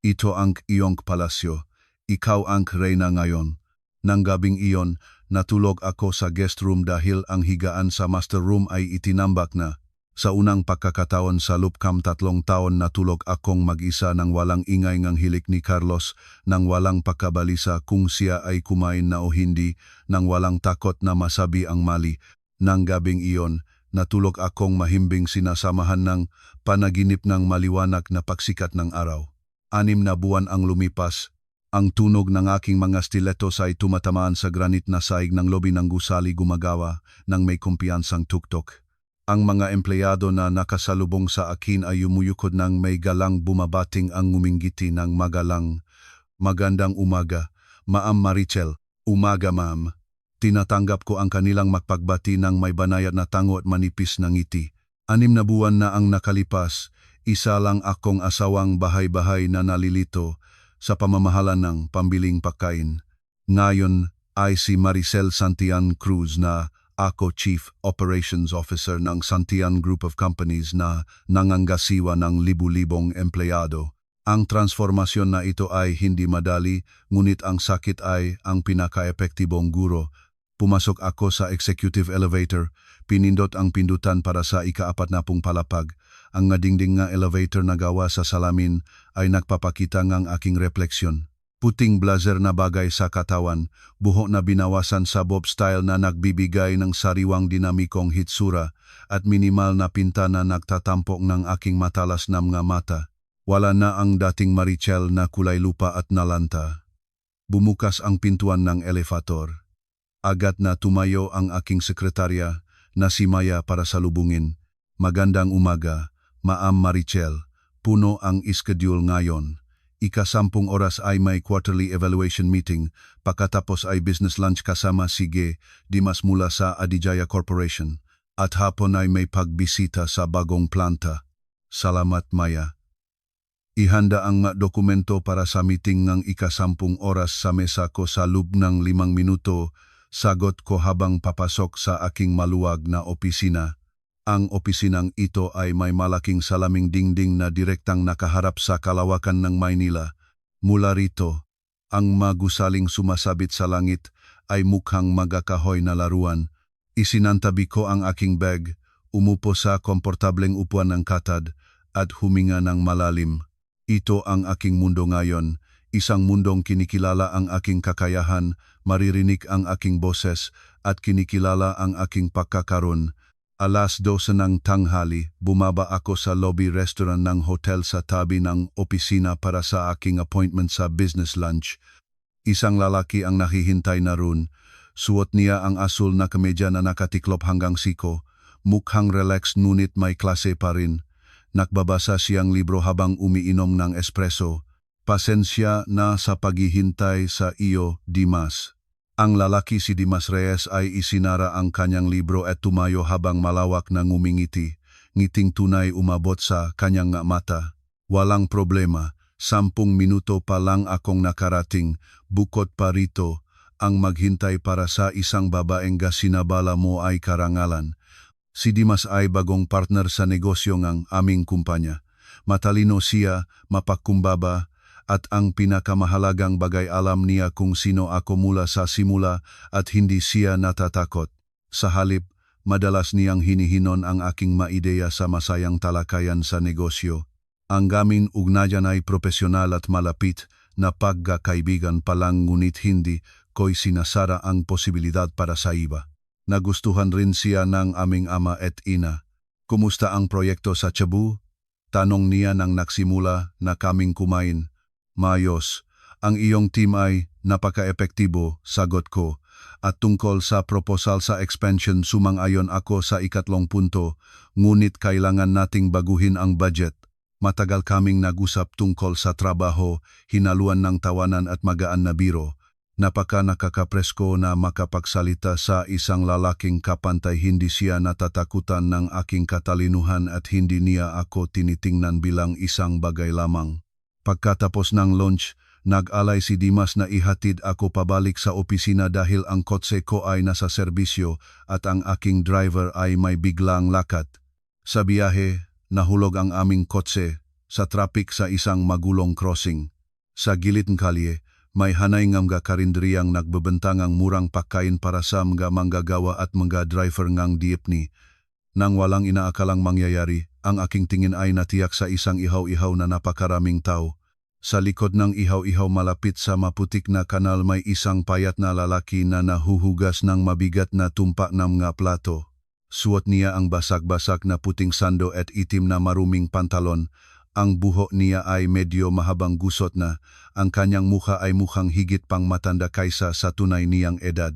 Ito ang iyong palasyo. Ikaw ang reyna ngayon. Nang gabing iyon, natulog ako sa guest room dahil ang higaan sa master room ay itinambak na. Sa unang pagkakataon sa loob ng 3 taon natulog akong mag-isa nang walang ingay ng hilik ni Carlos, nang walang pagkabalisa kung siya ay kumain na o hindi, nang walang takot na masabi ang mali. Nang gabing iyon, natulog akong mahimbing sinasamahan ng panaginip ng maliwanag na pagsikat ng araw. 6 na buwan ang lumipas. Ang tunog ng aking mga stilettos ay tumatamaan sa granit na saig ng lobi ng gusali, gumagawa ng may kumpiyansang tuktok. Ang mga empleyado na nakasalubong sa akin ay umuyukod ng may galang, bumabating ang ngumingiti ng magalang. Magandang umaga, Ma'am Marichel. Umaga, ma'am. Tinatanggap ko ang kanilang magpagbati ng may banayad na tango at manipis na ngiti. 6 na buwan na ang nakalipas, isa lang akong asawang bahay-bahay na nalilito sa pamamahala ng pambiling pagkain. Ngayon ay si Maricel Santillan Cruz na ako Chief Operations Officer ng Santillan Group of Companies na nangangasiwa ng libu-libong empleyado. Ang transformasyon na ito ay hindi madali, ngunit ang sakit ay ang pinaka-epektibong guro. Pumasok ako sa executive elevator, pinindot ang pindutan para sa ika-40 palapag. Ang ngadingding nga elevator na gawa sa salamin ay nagpapakita ng aking refleksyon. Puting blazer na bagay sa katawan, buhok na binawasan sa bob style na nagbibigay ng sariwang dinamikong hitsura, at minimal na pinta na nagtatampok ng aking matalas na mga mata. Wala na ang dating Marichel na kulay lupa at nalanta. Bumukas ang pintuan ng elevator. Agad na tumayo ang aking sekretarya na si Maya para salubungin. Magandang umaga, Ma'am Marichel. Puno ang schedule ngayon. 10 oras ay may quarterly evaluation meeting, pagkatapos ay business lunch kasama si G. Dimas mula sa Adijaya Corporation, at hapon ay may pagbisita sa bagong planta. Salamat, Maya. Ihanda ang dokumento para sa meeting ng 10 oras sa mesa ko sa loob ng 5 minuto, sagot ko habang papasok sa aking maluwag na opisina. Ang opisinang ito ay may malaking salaming dingding na direktang nakaharap sa kalawakan ng Maynila. Mula rito, ang magusaling sumasabit sa langit ay mukhang magakahoy na laruan. Isinantabi ko ang aking bag, umupo sa komportableng upuan ng katad, at huminga ng malalim. Ito ang aking mundo ngayon, isang mundong kinikilala ang aking kakayahan, maririnig ang aking boses, at kinikilala ang aking pagkakaroon. 12:00 ng tanghali, bumaba ako sa lobby restaurant ng hotel sa tabi ng opisina para sa aking appointment sa business lunch. Isang lalaki ang nakihintay na roon. Suot niya ang asul na kemeja na nakatiklop hanggang siko. Mukhang relax ngunit may klase pa rin. Nakbabasa siyang libro habang umiinom ng espresso. Pasensya na sa paghihintay sa iyo, Dimas. Ang lalaki si Dimas Reyes ay isinara ang kanyang libro at tumayo habang malawak na ngumingiti. Ngiting tunay umabot sa kanyang mata. Walang problema, 10 minuto pa lang akong nakarating, bukod pa rito, ang maghintay para sa isang babaeng gasinabala mo ay karangalan. Si Dimas ay bagong partner sa negosyo ng aming kumpanya. Matalino siya, mapagkumbaba, at ang pinakamahalagang bagay alam niya kung sino ako mula sa simula at hindi siya natatakot. Sa halip, madalas niyang hinihinon ang aking maideya sa masayang talakayan sa negosyo. Ang gaming ugnayan ay profesional at malapit na pagkakaibigan palang ngunit hindi ko'y sinasara ang posibilidad para sa iba. Nagustuhan rin siya ng aming ama at ina. Kumusta ang proyekto sa Cebu? Tanong niya nang nagsimula na kaming kumain. Maayos, ang iyong team ay napaka-epektibo, sagot ko. At tungkol sa proposal sa expansion sumang-ayon ako sa 3 punto, ngunit kailangan nating baguhin ang budget. Matagal kaming nag-usap tungkol sa trabaho, hinaluan ng tawanan at magaan na biro. Nakakapresko na makapagsalita sa isang lalaking kapantay, hindi siya natatakutan ng aking katalinuhan at hindi niya ako tinitingnan bilang isang bagay lamang. Pagkatapos ng lunch, nag-alay si Dimas na ihatid ako pabalik sa opisina dahil ang kotse ko ay nasa serbisyo at ang aking driver ay may biglang lakad. Sa biyahe, nahulog ang aming kotse sa traffic sa isang magulong crossing. Sa gilid ng kalye, may hanay ng mga karindriyang nagbebentang ang murang pagkain para sa mga manggagawa at mga driver ng jeepney. Nang walang inaakalang mangyayari, ang aking tingin ay natiyak sa isang ihaw-ihaw na napakaraming tao. Sa likod ng ihaw-ihaw malapit sa maputik na kanal may isang payat na lalaki na nahuhugas ng mabigat na tumpak ng mga plato. Suot niya ang basag-basag na puting sando at itim na maruming pantalon. Ang buhok niya ay medyo mahabang gusot na. Ang kanyang mukha ay mukhang higit pang matanda kaysa sa tunay niyang edad.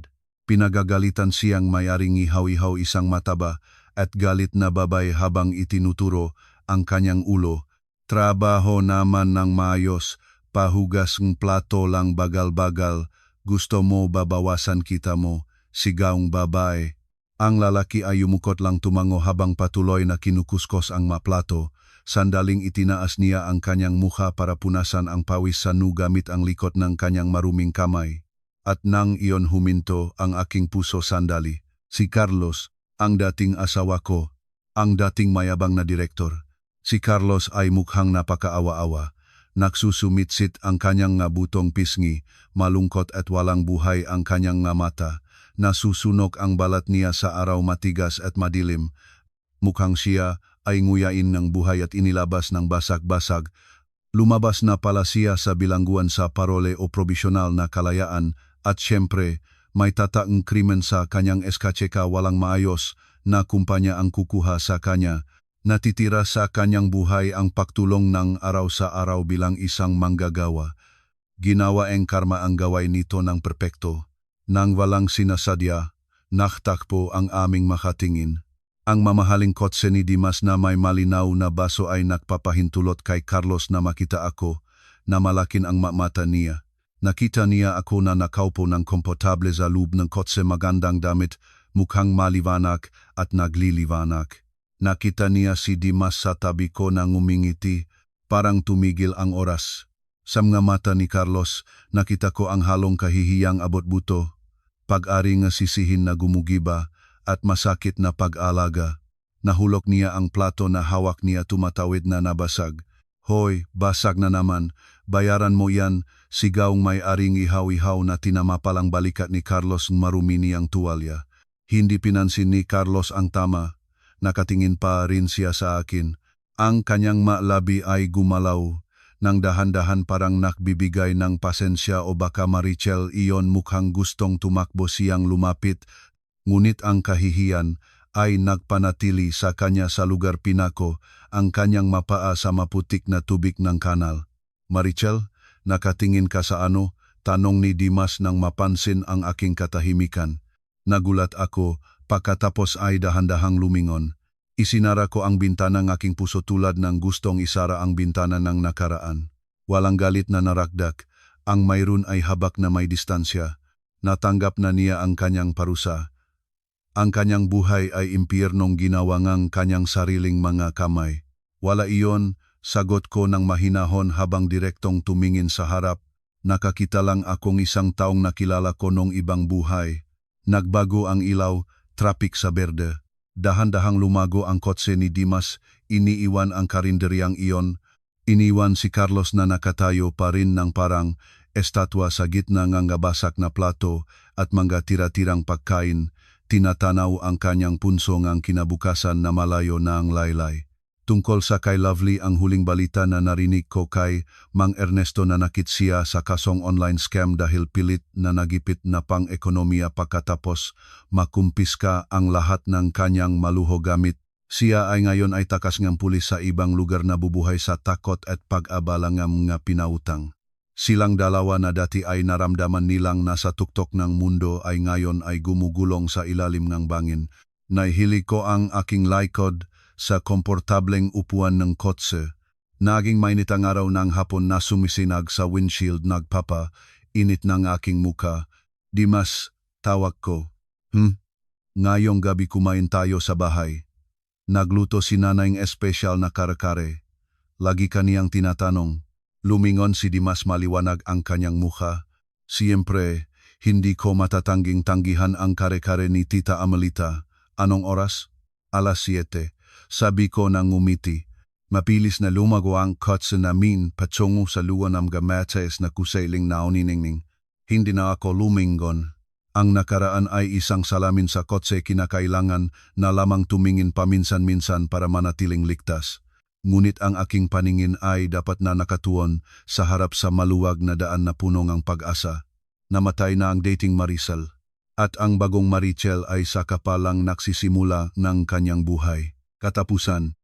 Pinagagalitan siyang may-aring ihaw-ihaw isang mataba at galit na babay habang itinuturo ang kanyang ulo. Trabaho naman ng maayos, pahugas ng plato lang bagal-bagal, gusto mo babawasan kita mo, sigaong babae. Ang lalaki ay yumukot lang tumango habang patuloy na kinukuskos ang maplato. Sandaling itinaas niya ang kanyang mukha para punasan ang pawis sa gamit ang likot ng kanyang maruming kamay. At nang iyon huminto ang aking puso sandali. Si Carlos, ang dating asawa ko, ang dating mayabang na direktor. Si Carlos ay mukhang napakaawa-awa. Nagsusumitsit ang kanyang butong pisngi, malungkot at walang buhay ang kanyang mata. Nasusunog ang balat niya sa araw matigas at madilim. Mukhang siya ay nguyain ng buhay at inilabas ng basag-basag. Lumabas na pala siya sa bilangguan sa parole o probisyonal na kalayaan at siyempre may tataang krimen sa kanyang SKCK. Walang maayos na kumpanya ang kukuha sa kanya. Natitira sa kanyang buhay ang pagtulong ng araw sa araw bilang isang manggagawa. Ginawa ang karma ang gaway nito ng perpekto. Nang walang sinasadya, naktakpo ang aming makatingin. Ang mamahaling kotse ni Dimas na may malinaw na baso ay nagpapahintulot kay Carlos na makita ako, na malakin ang mata niya. Nakita niya ako na nakaupo ng komportable sa loob ng kotse, magandang damit, mukhang maliwanag at nagliliwanag. Nakita niya si Dimas sa tabi ko na ngumingiti, parang tumigil ang oras. Sa mga mata ni Carlos, nakita ko ang halong kahihiyang abot buto, pag-ari nga sisihin na gumugiba, at masakit na pag-alaga. Nahulog niya ang plato na hawak niya, tumatawid na nabasag. Hoy, basag na naman, bayaran mo yan, sigaong may-aring ihaw-ihaw na tinamapalang balikat ni Carlos ng marumi niyang tuwalya. Hindi pinansin ni Carlos ang tama. Nakatingin pa rin siya sa akin. Ang kanyang labi ay gumalaw. Nang dahan-dahan parang nakbibigay ng pasensya o baka Marichel iyon, mukhang gustong tumakbo siyang lumapit Ngunit ang kahihiyan ay nagpanatili sa kanya sa lugar pinako, ang kanyang mapaa sa maputik na tubig ng kanal. Marichel, nakatingin ka sa ano? Tanong ni Dimas nang mapansin ang aking katahimikan. Nagulat ako, pagkatapos ay dahan-dahang lumingon. Isinara ko ang bintana ng aking puso tulad ng gustong isara ang bintana ng nakaraan. Walang galit na narakdak, ang mayroon ay habak na may distansya. Natanggap na niya ang kanyang parusa. Ang kanyang buhay ay impyernong ginawa ng kanyang sariling mga kamay. Wala iyon, sagot ko ng mahinahon habang direktong tumingin sa harap. Nakakita lang akong isang taong nakilala ko nung ibang buhay. Nagbago ang ilaw, trapik sa berde. Dahan-dahang lumago ang kotse ni Dimas, iniiwan ang karinderyang iyon. Iniwan si Carlos na nakatayo pa rin ng parang estatwa sa gitna ng gabasak na plato at mga tira-tirang pagkain. Tinatanaw ang kanyang puso ng kinabukasan na malayo na ang laylay. Tungkol sa kay Lovely, ang huling balita na narinig ko kay Mang Ernesto na nakit siya sa kasong online scam dahil pilit na nagipit na pang-ekonomiya pagkatapos makumpiska ang lahat ng kanyang maluho gamit. Siya ay ngayon ay takas ng pulis sa ibang lugar na bubuhay sa takot at pag-abala ng mga pinautang. Silang dalawa na dati ay naramdaman nilang nasa tuktok ng mundo ay ngayon ay gumugulong sa ilalim ng bangin. Naihili ko ang aking likod sa komportableng upuan ng kotse. Naging mainit ang araw ng hapon na sumisinag sa windshield, nagpapa-init ng aking muka. Dimas, tawag ko. Ngayong gabi kumain tayo sa bahay. Nagluto si nanayng espesyal na kare-kare. Lagi kaniyang tinatanong. Lumingon si Dimas, maliwanag ang kanyang mukha. Siyempre, hindi ko matatanging tanggihan ang kare-kare ni Tita Amelita. Anong oras? 7:00. Sabi ko nang ngumiti. Mapilis na lumago ang kotse namin patungo sa luwa ng gamates na kusailing naoniningning. Hindi na ako lumingon. Ang nakaraan ay isang salamin sa kotse, kinakailangan na lamang tumingin paminsan-minsan para manatiling ligtas. Ngunit ang aking paningin ay dapat na nakatuon sa harap sa maluwag na daan na puno ng pag-asa. Namatay na ang dating Maricel. At ang bagong Marichel ay saka pa lang nagsisimula ng kanyang buhay. Katapusan,